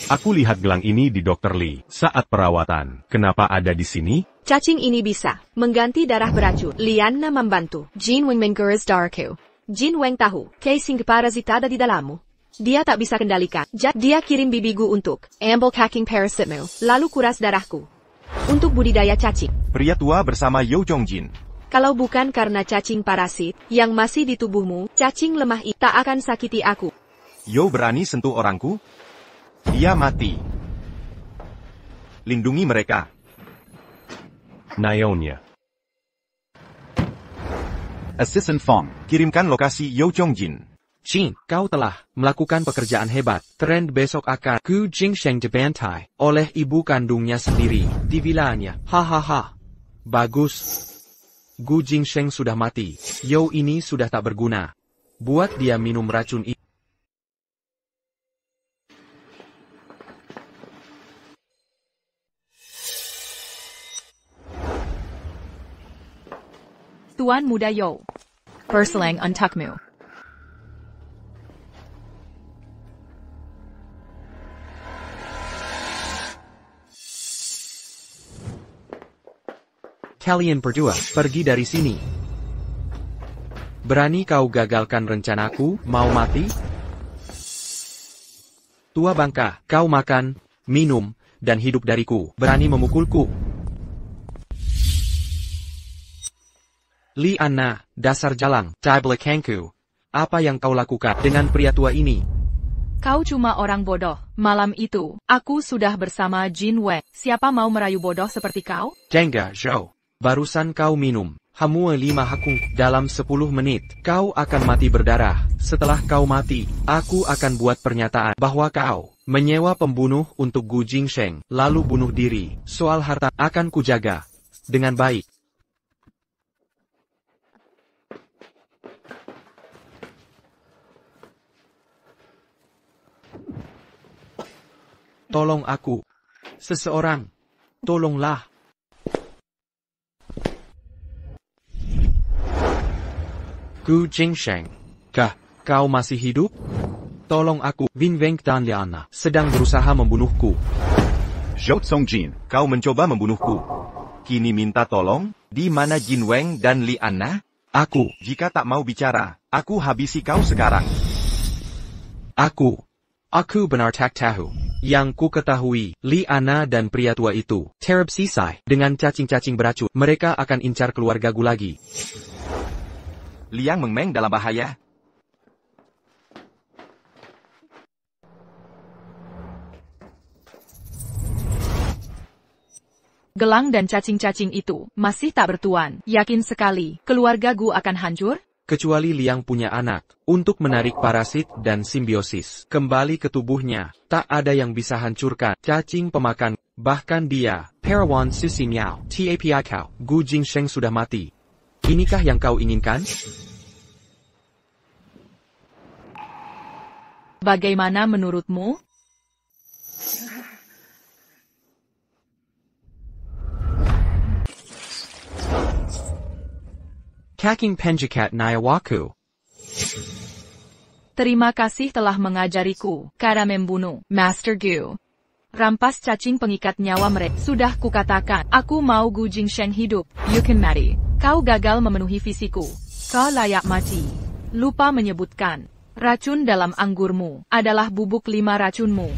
Aku lihat gelang ini di Dr. Li saat perawatan. Kenapa ada di sini? Cacing ini bisa mengganti darah beracun. Liana membantu. Jin Weng mengurus darahku. Jin Weng tahu casing parasita ada di dalammu. Dia tak bisa kendalikan. Dia kirim bibigu untuk ambil hacking parasitmu, lalu kuras darahku untuk budidaya cacing. Pria tua bersama Yo Jongjin. Kalau bukan karena cacing parasit yang masih di tubuhmu, cacing lemah itu tak akan sakiti aku. Yo berani sentuh orangku? Dia mati. Lindungi mereka. Nionya. Assistant Fong. Kirimkan lokasi Yo Chongjin. Jin, kau telah melakukan pekerjaan hebat. Trend besok akan Gu Jingsheng dibantai oleh ibu kandungnya sendiri di vilanya. Hahaha. Bagus. Gu Jingsheng sudah mati. Yo ini sudah tak berguna. Buat dia minum racun ini. Tuan Muda Yo. Berselang untukmu. Kalian berdua, pergi dari sini. Berani kau gagalkan rencanaku, mau mati? Tua bangka, kau makan, minum, dan hidup dariku. Berani memukulku. Li Anna, dasar jalang, tai belakangku. Apa yang kau lakukan dengan pria tua ini? Kau cuma orang bodoh. Malam itu, aku sudah bersama Jin Wei. Siapa mau merayu bodoh seperti kau? Jengga, Zhou. Barusan kau minum. Hamua 5 hakung. Dalam 10 menit, kau akan mati berdarah. Setelah kau mati, aku akan buat pernyataan bahwa kau menyewa pembunuh untuk Gu Jingsheng, lalu bunuh diri. Soal harta akan kujaga dengan baik. Tolong aku. Seseorang. Tolonglah. Gu Jingsheng. Kau masih hidup? Tolong aku. Vin Weng dan Liana sedang berusaha membunuhku. Zhou Songjin. Kau mencoba membunuhku. Kini minta tolong? Di mana Jin Weng dan Li Anna? Aku. Jika tak mau bicara, aku habisi kau sekarang. Aku benar tak tahu. Yang ku ketahui, Li Anna dan pria tua itu, Tereb Sisai, dengan cacing-cacing beracun, mereka akan incar keluargaku lagi. Liang Mengmeng dalam bahaya. Gelang dan cacing-cacing itu masih tak bertuan. Yakin sekali, keluarga Gu akan hancur? Kecuali Liang punya anak, untuk menarik parasit dan simbiosis kembali ke tubuhnya, tak ada yang bisa hancurkan cacing pemakan, bahkan dia, Parawan Susi Miao, Tapi kau, Gu Jingsheng sudah mati. Inikah yang kau inginkan? Bagaimana menurutmu? Kaking penjakat Nyawaku. Terima kasih telah mengajariku cara membunuh Master Gu. Rampas cacing pengikat nyawa mereka. Sudah kukatakan, aku mau Gu Jingsheng hidup. You can marry. Kau gagal memenuhi visiku. Kau layak mati. Lupa menyebutkan, racun dalam anggurmu adalah bubuk 5 racunmu.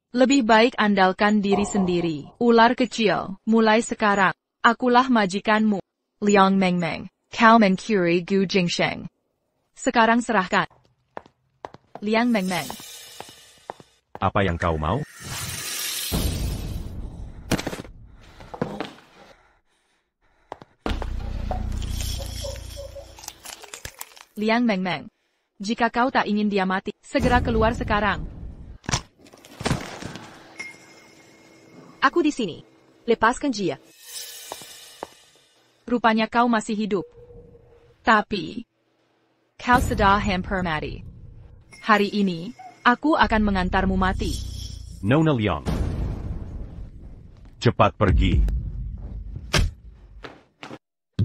Lebih baik andalkan diri sendiri. Ular kecil, mulai sekarang, akulah majikanmu. Liang Mengmeng, kau mencuri Gu Jingsheng. Sekarang serahkan. Liang Mengmeng. Apa yang kau mau? Liang Mengmeng. Jika kau tak ingin dia mati, segera keluar sekarang. Aku di sini. Lepaskan dia. Rupanya kau masih hidup. Tapi, kau sudah hampir mati. Hari ini, aku akan mengantarmu mati. Nona Liang. Cepat pergi.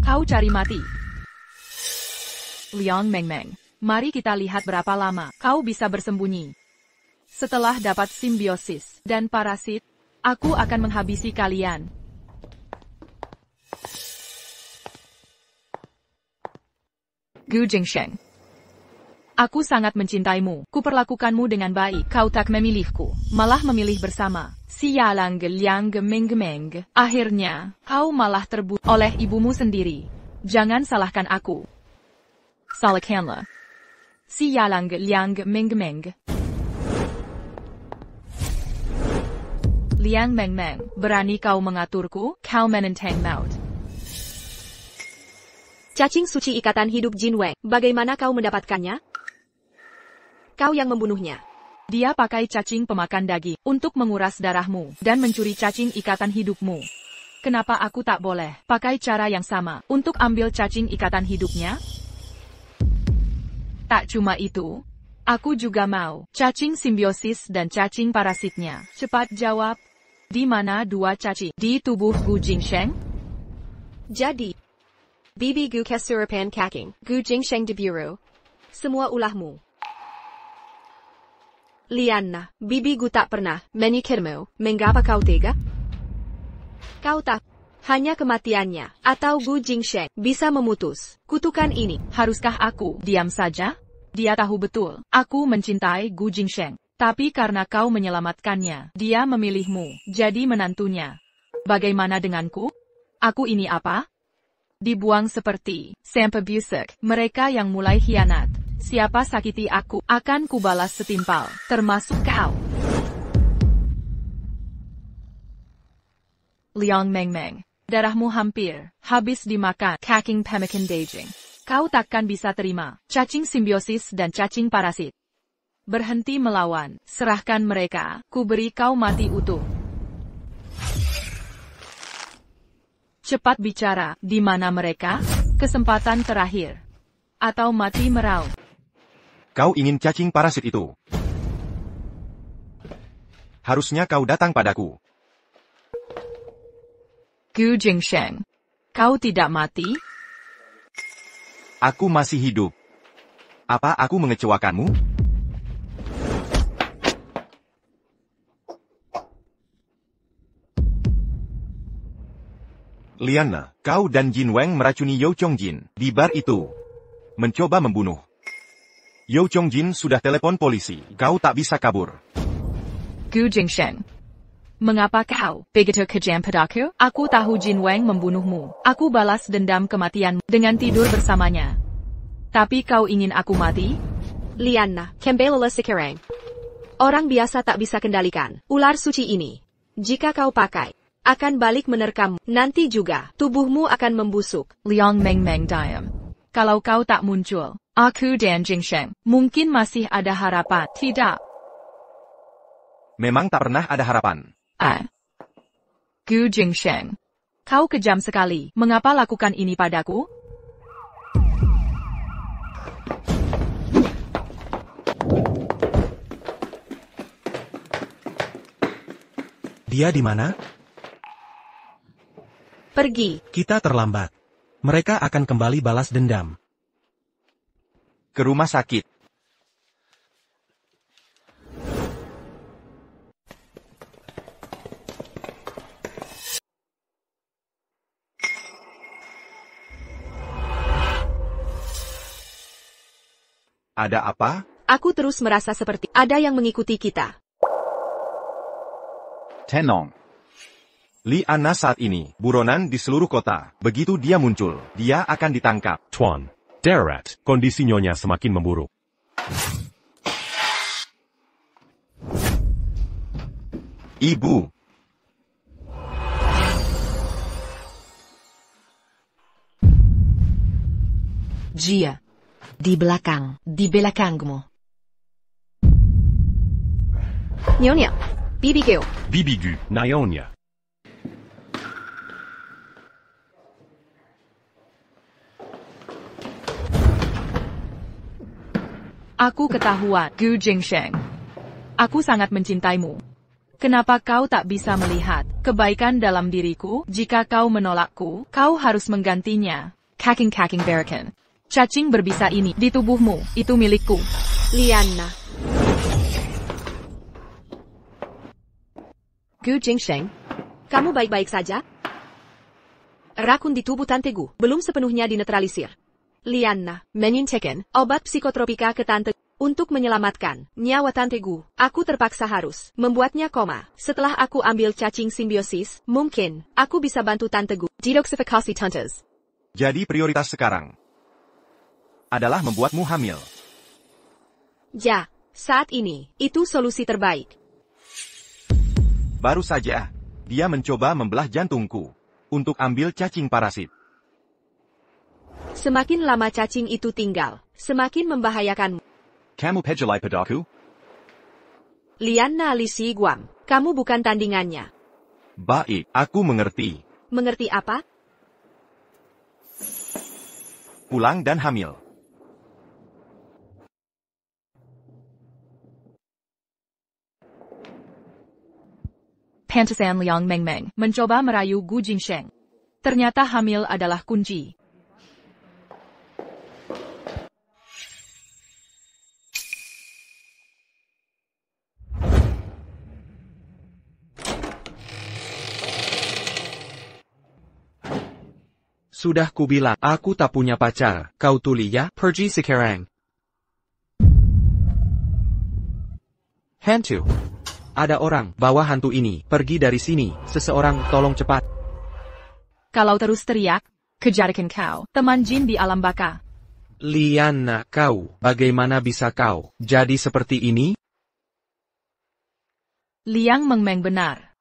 Kau cari mati. Liang Mengmeng, mari kita lihat berapa lama kau bisa bersembunyi. Setelah dapat simbiosis dan parasit, aku akan menghabisi kalian. Gu Jingsheng. Aku sangat mencintaimu. Kuperlakukanmu dengan baik. Kau tak memilihku, malah memilih bersama. Sialang geliang gemeng gemeng. Akhirnya, kau malah terbunuh oleh ibumu sendiri. Jangan salahkan aku. Salahkanlah. Sialang geliang gemeng gemeng. Liang Meng Meng, berani kau mengaturku? Kau menentang maut. Cacing suci ikatan hidup Jin Wang, bagaimana kau mendapatkannya? Kau yang membunuhnya. Dia pakai cacing pemakan daging untuk menguras darahmu dan mencuri cacing ikatan hidupmu. Kenapa aku tak boleh pakai cara yang sama untuk ambil cacing ikatan hidupnya? Tak cuma itu, aku juga mau cacing simbiosis dan cacing parasitnya. Cepat jawab, di mana dua cacing di tubuh Gu Jingsheng? Jadi, Bibi Gu Kesurupan Kaking, Gu Jingsheng deburu. Semua ulahmu. Liana, Bibi Gu tak pernah menyikirmu, mengapa kau tega? Kau tak, hanya kematiannya, atau Gu Jingsheng, bisa memutus kutukan ini. Haruskah aku diam saja? Dia tahu betul, aku mencintai Gu Jingsheng. Tapi karena kau menyelamatkannya, dia memilihmu, jadi menantunya. Bagaimana denganku? Aku ini apa? Dibuang seperti sampah busuk, mereka yang mulai hianat. Siapa sakiti aku, akan kubalas setimpal, termasuk kau. Liang Meng Meng, darahmu hampir habis dimakan cacing pemakan daging. Kau takkan bisa terima cacing simbiosis dan cacing parasit. Berhenti melawan, serahkan mereka, ku beri kau mati utuh. Cepat bicara, di mana mereka? Kesempatan terakhir. Atau mati merau. Kau ingin cacing parasit itu? Harusnya kau datang padaku. Gu Jingsheng, kau tidak mati? Aku masih hidup. Apa aku mengecewakanmu? Liana, kau dan Jin Wang meracuni Yao Chongjin di bar itu. Mencoba membunuh. Yao Chongjin sudah telepon polisi. Kau tak bisa kabur. Gu Jingsheng, mengapa kau begitu kejam padaku? Aku tahu Jin Wang membunuhmu. Aku balas dendam kematianmu dengan tidur bersamanya. Tapi kau ingin aku mati? Liana, kembalilah sekarang. Orang biasa tak bisa kendalikan ular suci ini. Jika kau pakai, akan balik menerkam. Nanti juga, tubuhmu akan membusuk. Liang Meng Meng diam. Kalau kau tak muncul, aku dan Jingsheng, mungkin masih ada harapan. Tidak. Memang tak pernah ada harapan. Gu Jingsheng, kau kejam sekali. Mengapa lakukan ini padaku? Dia di mana? Pergi. Kita terlambat. Mereka akan kembali balas dendam. Ke rumah sakit. Ada apa? Aku terus merasa seperti ada yang mengikuti kita. Tenong. Liana saat ini buronan di seluruh kota. Begitu dia muncul, dia akan ditangkap. Tuan, Darat, kondisi nyonya semakin memburuk. Ibu. Jia. Di belakangmu. Nyonya, Bibi Gu. Bibi Gu, Nyonya. Aku ketahuan, Gu Jingsheng. Aku sangat mencintaimu. Kenapa kau tak bisa melihat kebaikan dalam diriku? Jika kau menolakku, kau harus menggantinya. Kaking barakan. Cacing berbisa ini di tubuhmu, itu milikku. Liana. Gu Jingsheng, kamu baik-baik saja? Rakun di tubuh Tante Gu belum sepenuhnya dinetralisir. Lianna, menyuntikkan obat psikotropika ke Tante untuk menyelamatkan nyawa Tante Gu. Aku terpaksa harus membuatnya koma. Setelah aku ambil cacing simbiosis, mungkin aku bisa bantu Tante Gu. Detoksifikasi tantes. Jadi prioritas sekarang adalah membuatmu hamil. Ja, saat ini, itu solusi terbaik. Baru saja, dia mencoba membelah jantungku untuk ambil cacing parasit. Semakin lama cacing itu tinggal, semakin membahayakanmu. Kamu pejelai padaku? Lianna Lisi Guam, kamu bukan tandingannya. Baik, aku mengerti. Mengerti apa? Pulang dan hamil. Pantesan Liang Mengmeng mencoba merayu Gu Jingsheng. Ternyata hamil adalah kunci. Sudah kubilang, aku tak punya pacar. Kau tuli ya, pergi sekarang. Hantu. Ada orang, bawa hantu ini, pergi dari sini. Seseorang, tolong cepat. Kalau terus teriak, kejarkan kau, teman jin di alam baka. Lianna, kau, bagaimana bisa kau jadi seperti ini? Liang Mengmeng benar.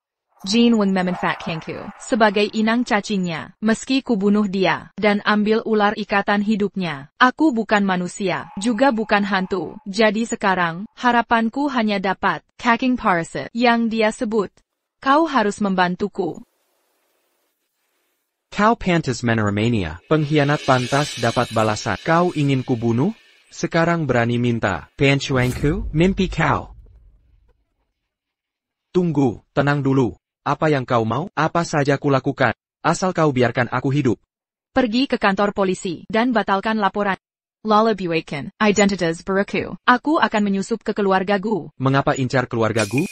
Jin Weng memanfaat Kangku sebagai inang cacingnya, meski kubunuh dia, dan ambil ular ikatan hidupnya. Aku bukan manusia, juga bukan hantu. Jadi sekarang, harapanku hanya dapat cacing parasit yang dia sebut. Kau harus membantuku. Kau pantas meneromania, pengkhianat pantas dapat balasan. Kau ingin kubunuh? Sekarang berani minta pancuanku, mimpi kau. Tunggu, tenang dulu. Apa yang kau mau, apa saja kulakukan, asal kau biarkan aku hidup. Pergi ke kantor polisi, dan batalkan laporan. Lala buatkan identitas baruku. Aku akan menyusup ke keluarga Gu. Mengapa incar keluarga Gu?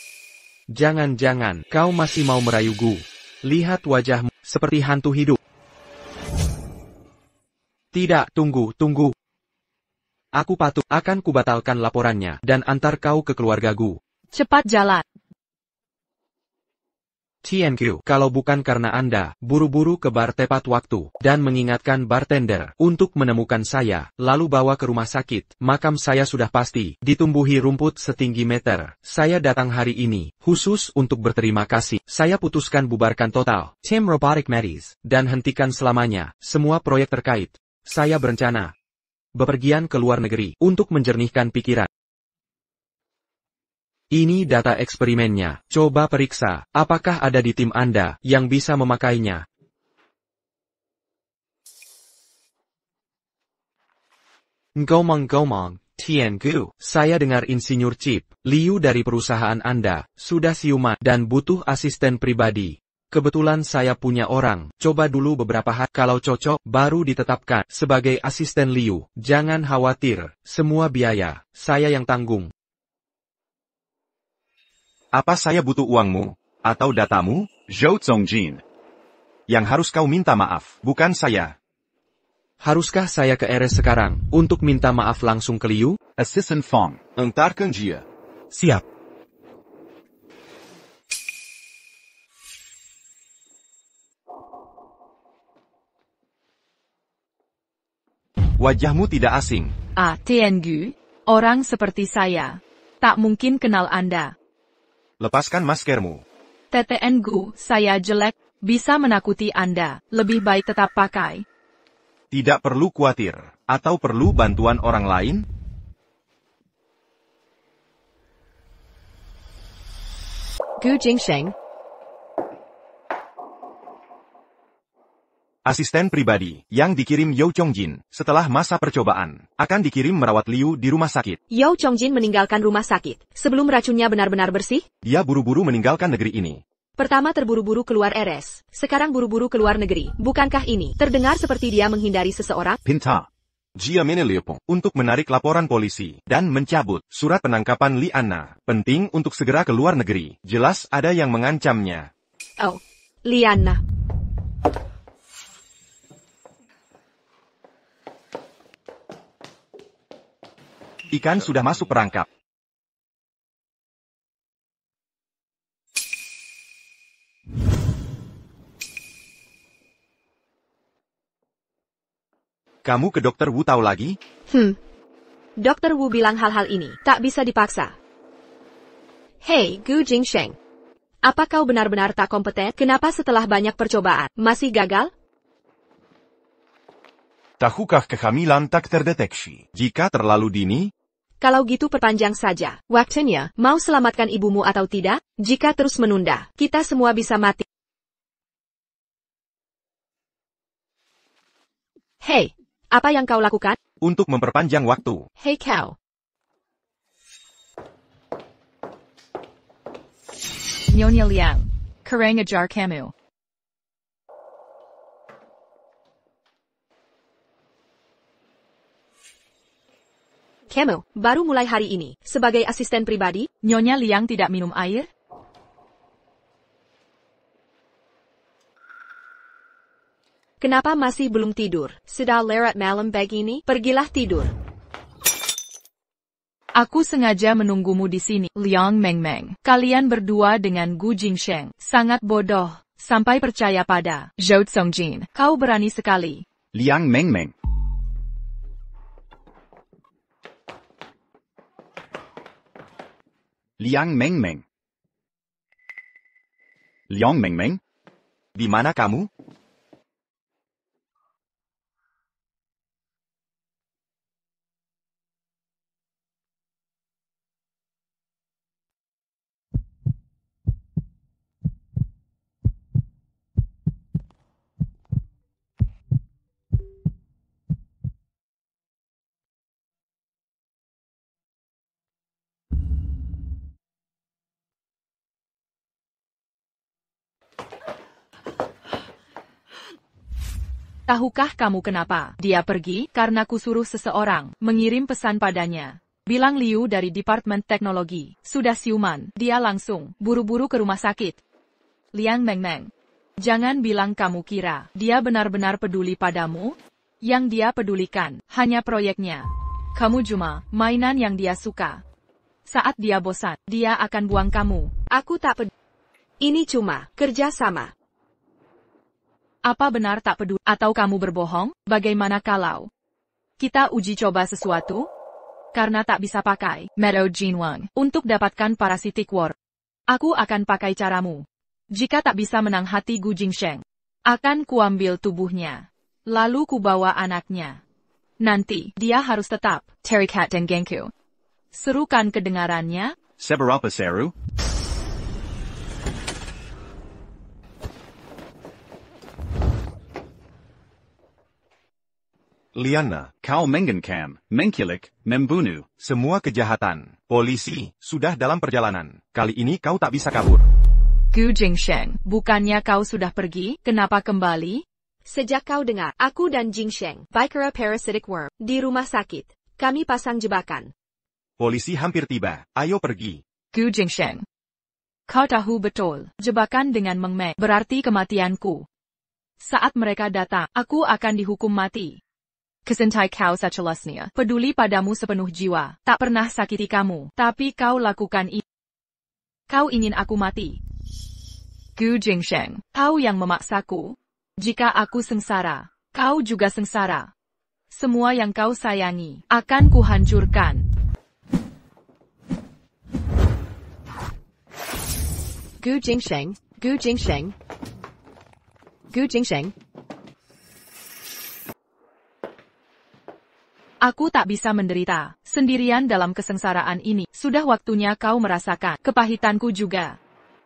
Jangan-jangan, kau masih mau merayu Gu. Lihat wajahmu, seperti hantu hidup. Tidak, tunggu. Aku patuh, akan kubatalkan laporannya, dan antar kau ke keluarga Gu. Cepat jalan. TNQ, kalau bukan karena Anda, buru-buru ke bar tepat waktu, dan mengingatkan bartender, untuk menemukan saya, lalu bawa ke rumah sakit, makam saya sudah pasti, ditumbuhi rumput setinggi meter. Saya datang hari ini, khusus untuk berterima kasih. Saya putuskan bubarkan total, tim Robotic Medis, dan hentikan selamanya, semua proyek terkait. Saya berencana bepergian ke luar negeri, untuk menjernihkan pikiran. Ini data eksperimennya. Coba periksa, apakah ada di tim Anda yang bisa memakainya. Ngomong-ngomong, TNQ, saya dengar Insinyur Chip, Liu dari perusahaan Anda, sudah siuman dan butuh asisten pribadi. Kebetulan saya punya orang, coba dulu beberapa hari, kalau cocok, baru ditetapkan sebagai asisten Liu. Jangan khawatir, semua biaya, saya yang tanggung. Apa saya butuh uangmu, atau datamu? Zhou Zongjin. Yang harus kau minta maaf, bukan saya. Haruskah saya ke RS sekarang, untuk minta maaf langsung ke Liu? Assistant Fong. Entarkan dia. Siap. Wajahmu tidak asing. TNG, orang seperti saya, tak mungkin kenal Anda. Lepaskan maskermu. TTNG, saya jelek, bisa menakuti Anda, lebih baik tetap pakai. Tidak perlu khawatir, atau perlu bantuan orang lain? Gu Jingsheng. Asisten pribadi, yang dikirim Yao Chongjin, setelah masa percobaan, akan dikirim merawat Liu di rumah sakit. Yao Chongjin meninggalkan rumah sakit, sebelum racunnya benar-benar bersih? Dia buru-buru meninggalkan negeri ini. Pertama terburu-buru keluar RS, sekarang buru-buru keluar negeri. Bukankah ini terdengar seperti dia menghindari seseorang? Pinta. Jia Meneliopong, untuk menarik laporan polisi, dan mencabut surat penangkapan Lianna. Penting untuk segera ke luar negeri, jelas ada yang mengancamnya. Oh, Lianna. Ikan sudah masuk perangkap. Kamu ke Dokter Wu tahu lagi? Dokter Wu bilang hal-hal ini tak bisa dipaksa. Hei, Gu Jingsheng. Apa kau benar-benar tak kompeten? Kenapa setelah banyak percobaan, masih gagal? Tahukah kehamilan tak terdeteksi jika terlalu dini? Kalau gitu perpanjang saja. Waktunya, mau selamatkan ibumu atau tidak? Jika terus menunda, kita semua bisa mati. Hei, apa yang kau lakukan? Untuk memperpanjang waktu. Hei kau. Nyonya Liang. Kurang ajar kamu. Kamu, baru mulai hari ini, sebagai asisten pribadi? Nyonya Liang tidak minum air? Kenapa masih belum tidur? Sudah lewat malam begini, pergilah tidur. Aku sengaja menunggumu di sini, Liang Mengmeng. Kalian berdua dengan Gu Jingsheng sangat bodoh, sampai percaya pada Zhou Songjin. Kau berani sekali. Liang Mengmeng. Liang Mengmeng. Liang Mengmeng? Di mana kamu? Tahukah kamu kenapa dia pergi? Karena kusuruh seseorang mengirim pesan padanya. Bilang Liu dari Departemen Teknologi. Sudah siuman, dia langsung buru-buru ke rumah sakit. Liang Mengmeng. Jangan bilang kamu kira dia benar-benar peduli padamu. Yang dia pedulikan hanya proyeknya. Kamu cuma mainan yang dia suka. Saat dia bosan, dia akan buang kamu. Aku tak peduli. Ini cuma kerja sama. Apa benar tak peduli? Atau kamu berbohong? Bagaimana kalau kita uji coba sesuatu? Karena tak bisa pakai Meadow Jinwang untuk dapatkan parasitic war. Aku akan pakai caramu. Jika tak bisa menang hati Gu Jingsheng, akan kuambil tubuhnya. Lalu kubawa anaknya. Nanti, dia harus tetap Terikat dan Genku. Serukan kedengarannya. Seberapa seru? Liana, Kau mengenkam, mengkilik, membunuh. semua kejahatan. Polisi, sudah dalam perjalanan. Kali ini kau tak bisa kabur. Gu Jingsheng, bukannya kau sudah pergi? Kenapa kembali? Sejak kau dengar, aku dan Jingsheng, Bicara Parasitic Worm, di rumah sakit. Kami pasang jebakan. Polisi hampir tiba. Ayo pergi. Gu Jingsheng. Kau tahu betul, jebakan dengan Meng Meng berarti kematianku. Saat mereka datang, aku akan dihukum mati. Kesentai kau sejelasnya, peduli padamu sepenuh jiwa, tak pernah sakiti kamu, tapi kau lakukan ini. Kau ingin aku mati. Gu Jingsheng, kau yang memaksaku. Jika aku sengsara, kau juga sengsara. Semua yang kau sayangi, akan kuhancurkan. Gu Jingsheng, Gu Jingsheng, Gu Jingsheng. Aku tak bisa menderita sendirian dalam kesengsaraan ini. Sudah waktunya kau merasakan kepahitanku juga.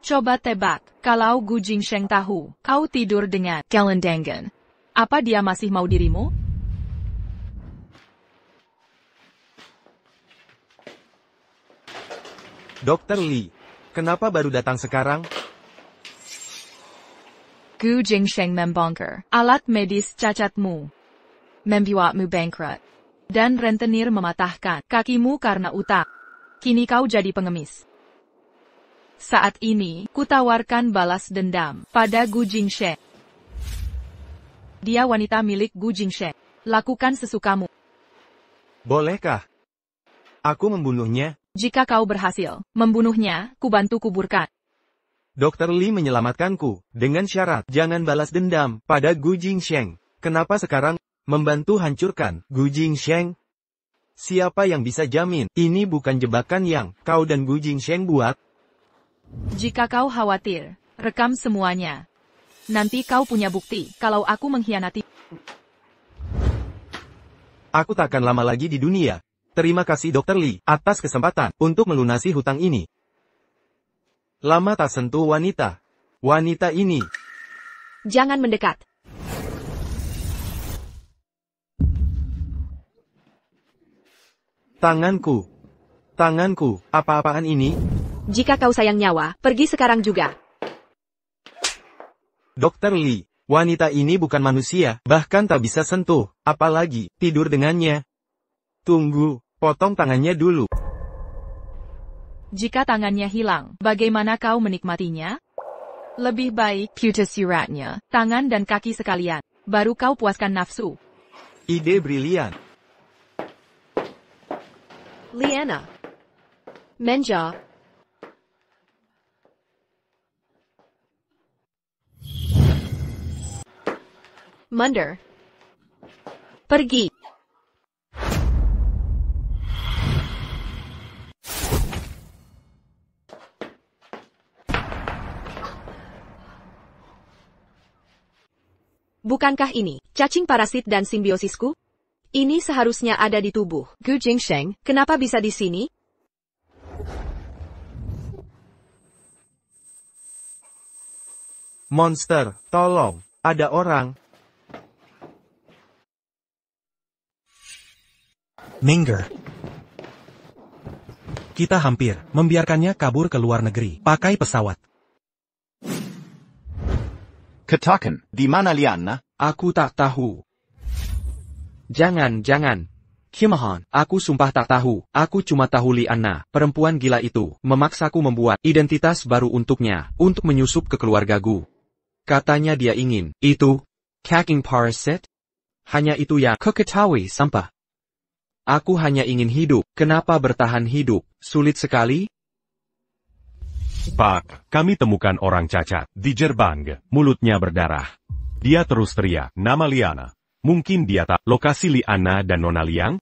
Coba tebak, kalau Gu Jingsheng tahu, kau tidur dengan Galandangan. Apa dia masih mau dirimu? Dokter Li, kenapa baru datang sekarang? Gu Jingsheng membongkar alat medis cacatmu. Membuatmu bangkrut. Dan rentenir mematahkan kakimu karena utang. Kini kau jadi pengemis. Saat ini, kutawarkan balas dendam pada Gu Jingsheng. Dia wanita milik Gu Jingsheng. Lakukan sesukamu. Bolehkah? aku membunuhnya? Jika kau berhasil membunuhnya, kubantu kuburkan. Dr. Li menyelamatkanku, dengan syarat jangan balas dendam pada Gu Jingsheng. Kenapa sekarang membantu hancurkan Gu Jingsheng? Siapa yang bisa jamin ini bukan jebakan yang kau dan Gu Jingsheng buat? Jika kau khawatir, rekam semuanya. Nanti kau punya bukti kalau aku mengkhianati. Aku takkan lama lagi di dunia. Terima kasih Dr. Li atas kesempatan untuk melunasi hutang ini. Lama tak sentuh wanita. Wanita ini. Jangan mendekat. Tanganku. Tanganku, apa-apaan ini? Jika kau sayang nyawa, pergi sekarang juga. Dr. Li, wanita ini bukan manusia, bahkan tak bisa sentuh, apalagi tidur dengannya. Tunggu, potong tangannya dulu. Jika tangannya hilang, bagaimana kau menikmatinya? Lebih baik putus uratnya, tangan dan kaki sekalian. Baru kau puaskan nafsu. Ide brilian. Liana. Menja. Mundur. Pergi. Bukankah ini cacing parasit dan simbiosisku? Ini seharusnya ada di tubuh Gu Jingsheng. Kenapa bisa di sini? Monster, tolong, ada orang. Minger. Kita hampir membiarkannya kabur ke luar negeri, pakai pesawat. Katakan, di mana Liana? Aku tak tahu. Jangan. Kimahan, aku sumpah tak tahu. Aku cuma tahu Liana, perempuan gila itu, memaksaku membuat identitas baru untuknya, untuk menyusup ke keluargaku. Katanya dia ingin, itu, cacing parasit? Hanya itu yang keketahui sampah. Aku hanya ingin hidup, kenapa bertahan hidup, sulit sekali? Pak, kami temukan orang cacat di gerbang, mulutnya berdarah. Dia terus teriak, nama Liana. Mungkin dia tak lokasi Liana dan Nona Liang?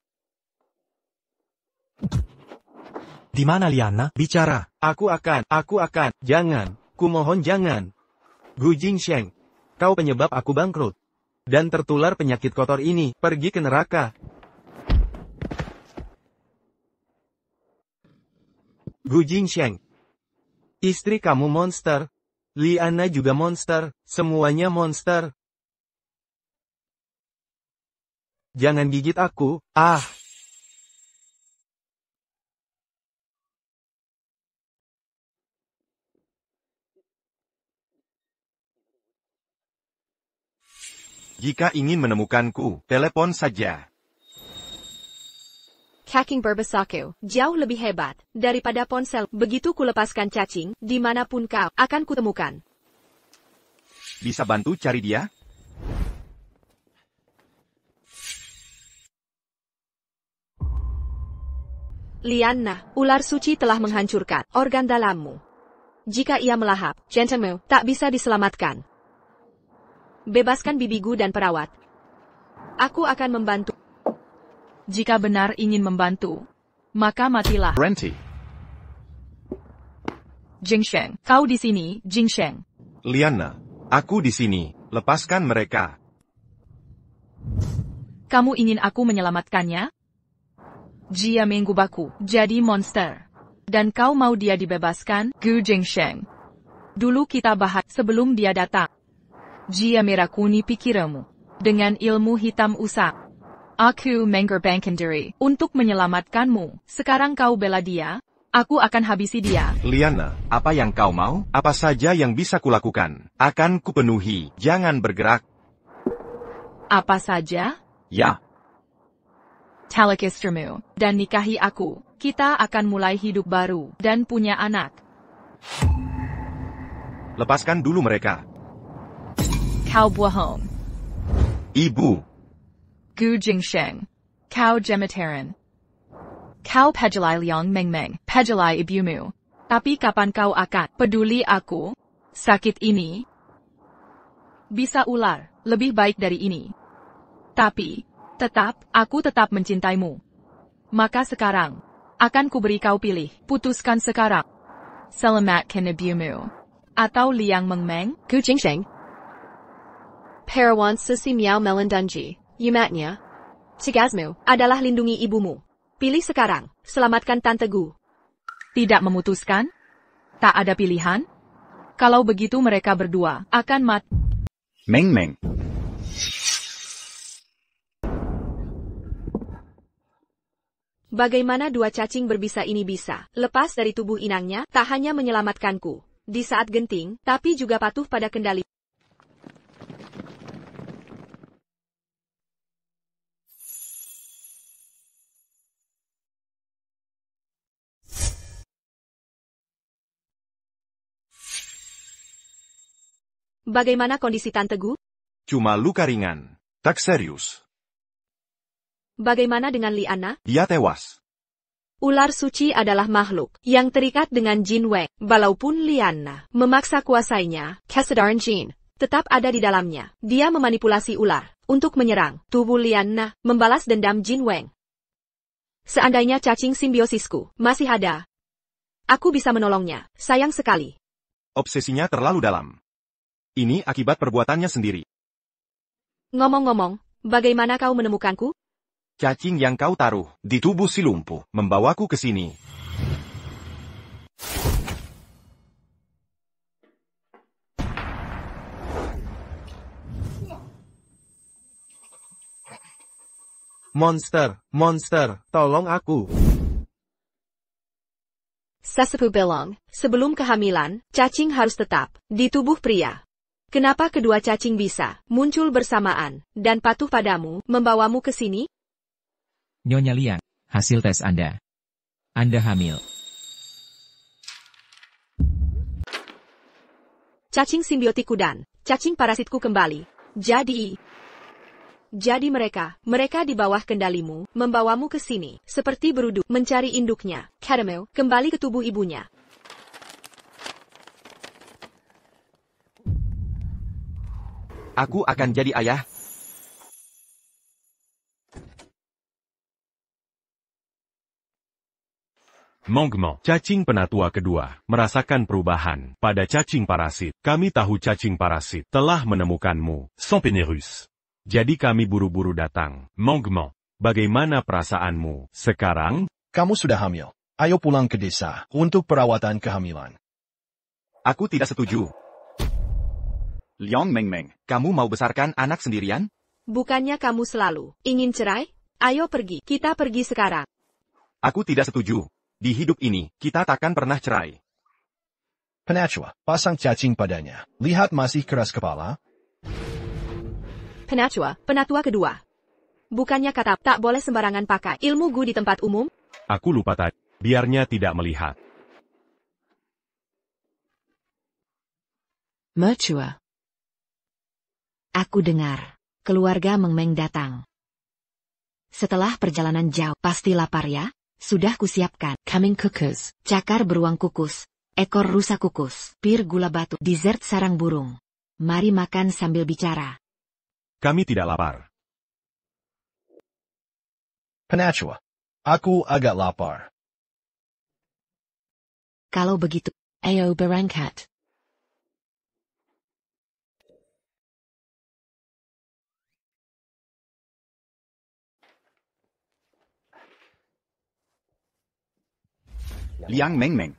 Di mana Liana? Bicara. Aku akan, jangan, kumohon jangan. Gu Jingsheng, kau penyebab aku bangkrut. Dan tertular penyakit kotor ini, pergi ke neraka. Gu Jingsheng. Istri kamu monster. Liana juga monster. Semuanya monster. Jangan gigit aku. Ah. Jika ingin menemukanku, telepon saja. Cacing berbesaku jauh lebih hebat daripada ponsel. Begitu kulepaskan cacing, dimanapun kau akan kutemukan. Bisa bantu cari dia? Liana, ular suci telah menghancurkan organ dalammu. Jika ia melahap, jantungmu tak bisa diselamatkan. Bebaskan bibigu dan perawat. Aku akan membantu. Jika benar ingin membantu, maka matilah. Renti. Jingsheng, kau di sini, Jingsheng. Liana, aku di sini. Lepaskan mereka. Kamu ingin aku menyelamatkannya? Dia mengubahku jadi monster. Dan kau mau dia dibebaskan, Gu Jingsheng. Dulu kita bahas sebelum dia datang. Dia merakuni pikiranmu. Dengan ilmu hitam usang. Aku mengorbankan diri untuk menyelamatkanmu. Sekarang kau bela dia, aku akan habisi dia. Liana, apa yang kau mau? Apa saja yang bisa kulakukan, akan kupenuhi. Jangan bergerak. Apa saja? Ya. Talak istrimu, dan nikahi aku. Kita akan mulai hidup baru, dan punya anak. Lepaskan dulu mereka. Kau bohong. Ibu. Gu Jingsheng. Kau jemataran. Kau pejelai Liang Mengmeng, pejelai ibumu. Tapi kapan kau akan peduli aku? Sakit ini bisa ular, lebih baik dari ini. Tapi, aku tetap mencintaimu. Maka sekarang, akan kuberi kau pilih. Putuskan sekarang. Selamatkan ibumu. Atau Liang Mengmeng? Gu Jingsheng. Parawan Susi Miao Melendunji, Yumatnya. Tugasmu adalah lindungi ibumu. Pilih sekarang, selamatkan Tante Gu. Tidak memutuskan? Tak ada pilihan? Kalau begitu mereka berdua akan mati. Meng Meng. Bagaimana dua cacing berbisa ini bisa lepas dari tubuh inangnya, tak hanya menyelamatkanku di saat genting, tapi juga patuh pada kendali. Bagaimana kondisi Tante Gu? Cuma luka ringan. Tak serius. Bagaimana dengan Liana? Dia tewas. Ular suci adalah makhluk yang terikat dengan Jin Wei. Walaupun Liana memaksa kuasainya, kesadaran Jin tetap ada di dalamnya. Dia memanipulasi ular untuk menyerang tubuh Liana, membalas dendam Jin Wei. Seandainya cacing simbiosisku masih ada, aku bisa menolongnya. Sayang sekali. Obsesinya terlalu dalam. Ini akibat perbuatannya sendiri. Ngomong-ngomong, bagaimana kau menemukanku? Cacing yang kau taruh di tubuh si lumpuh membawaku ke sini. Monster, tolong aku. Sesepuh bilang, sebelum kehamilan, cacing harus tetap di tubuh pria. Kenapa kedua cacing bisa muncul bersamaan dan patuh padamu, membawamu ke sini? Nyonya Liang, hasil tes Anda. Anda hamil. Cacing simbiotikku dan cacing parasitku kembali. Jadi mereka di bawah kendalimu, membawamu ke sini, seperti berudu mencari induknya. Kadamel kembali ke tubuh ibunya. Aku akan jadi ayah. Mongmong, cacing penatua kedua, merasakan perubahan pada cacing parasit. Kami tahu cacing parasit telah menemukanmu, Sompenerus. Jadi kami buru-buru datang. Mongmong, bagaimana perasaanmu sekarang? Kamu sudah hamil. Ayo pulang ke desa untuk perawatan kehamilan. Aku tidak setuju. Liang Mengmeng. Kamu mau besarkan anak sendirian? Bukannya kamu selalu ingin cerai? Ayo pergi, kita pergi sekarang. Aku tidak setuju. Di hidup ini, kita takkan pernah cerai. Penachua, pasang cacing padanya. Lihat masih keras kepala. Penachua, penatua kedua. Bukannya kata tak boleh sembarangan pakai ilmu Gu di tempat umum? Aku lupa tadi. Biarnya tidak melihat. Mercua. Aku dengar, keluarga Mengmeng datang. Setelah perjalanan jauh, pasti lapar ya? Sudah kusiapkan, coming kukus, cakar beruang kukus, ekor rusa kukus, pir gula batu, dessert sarang burung. Mari makan sambil bicara. Kami tidak lapar. Penachua, aku agak lapar. Kalau begitu, ayo berangkat. Liang Mengmeng.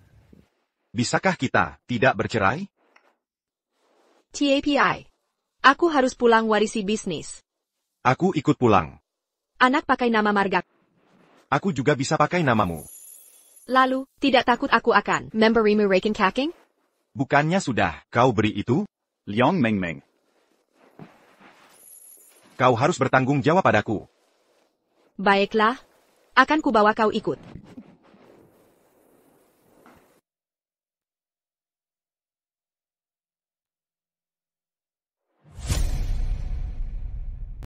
Bisakah kita tidak bercerai? TAPI. Aku harus pulang warisi bisnis. Aku ikut pulang. Anak pakai nama marga. Aku juga bisa pakai namamu. Lalu, tidak takut aku akan memberimu raking kaking? Bukannya sudah kau beri itu? Liang Mengmeng. Kau harus bertanggung jawab padaku. Baiklah, akan kubawa kau ikut.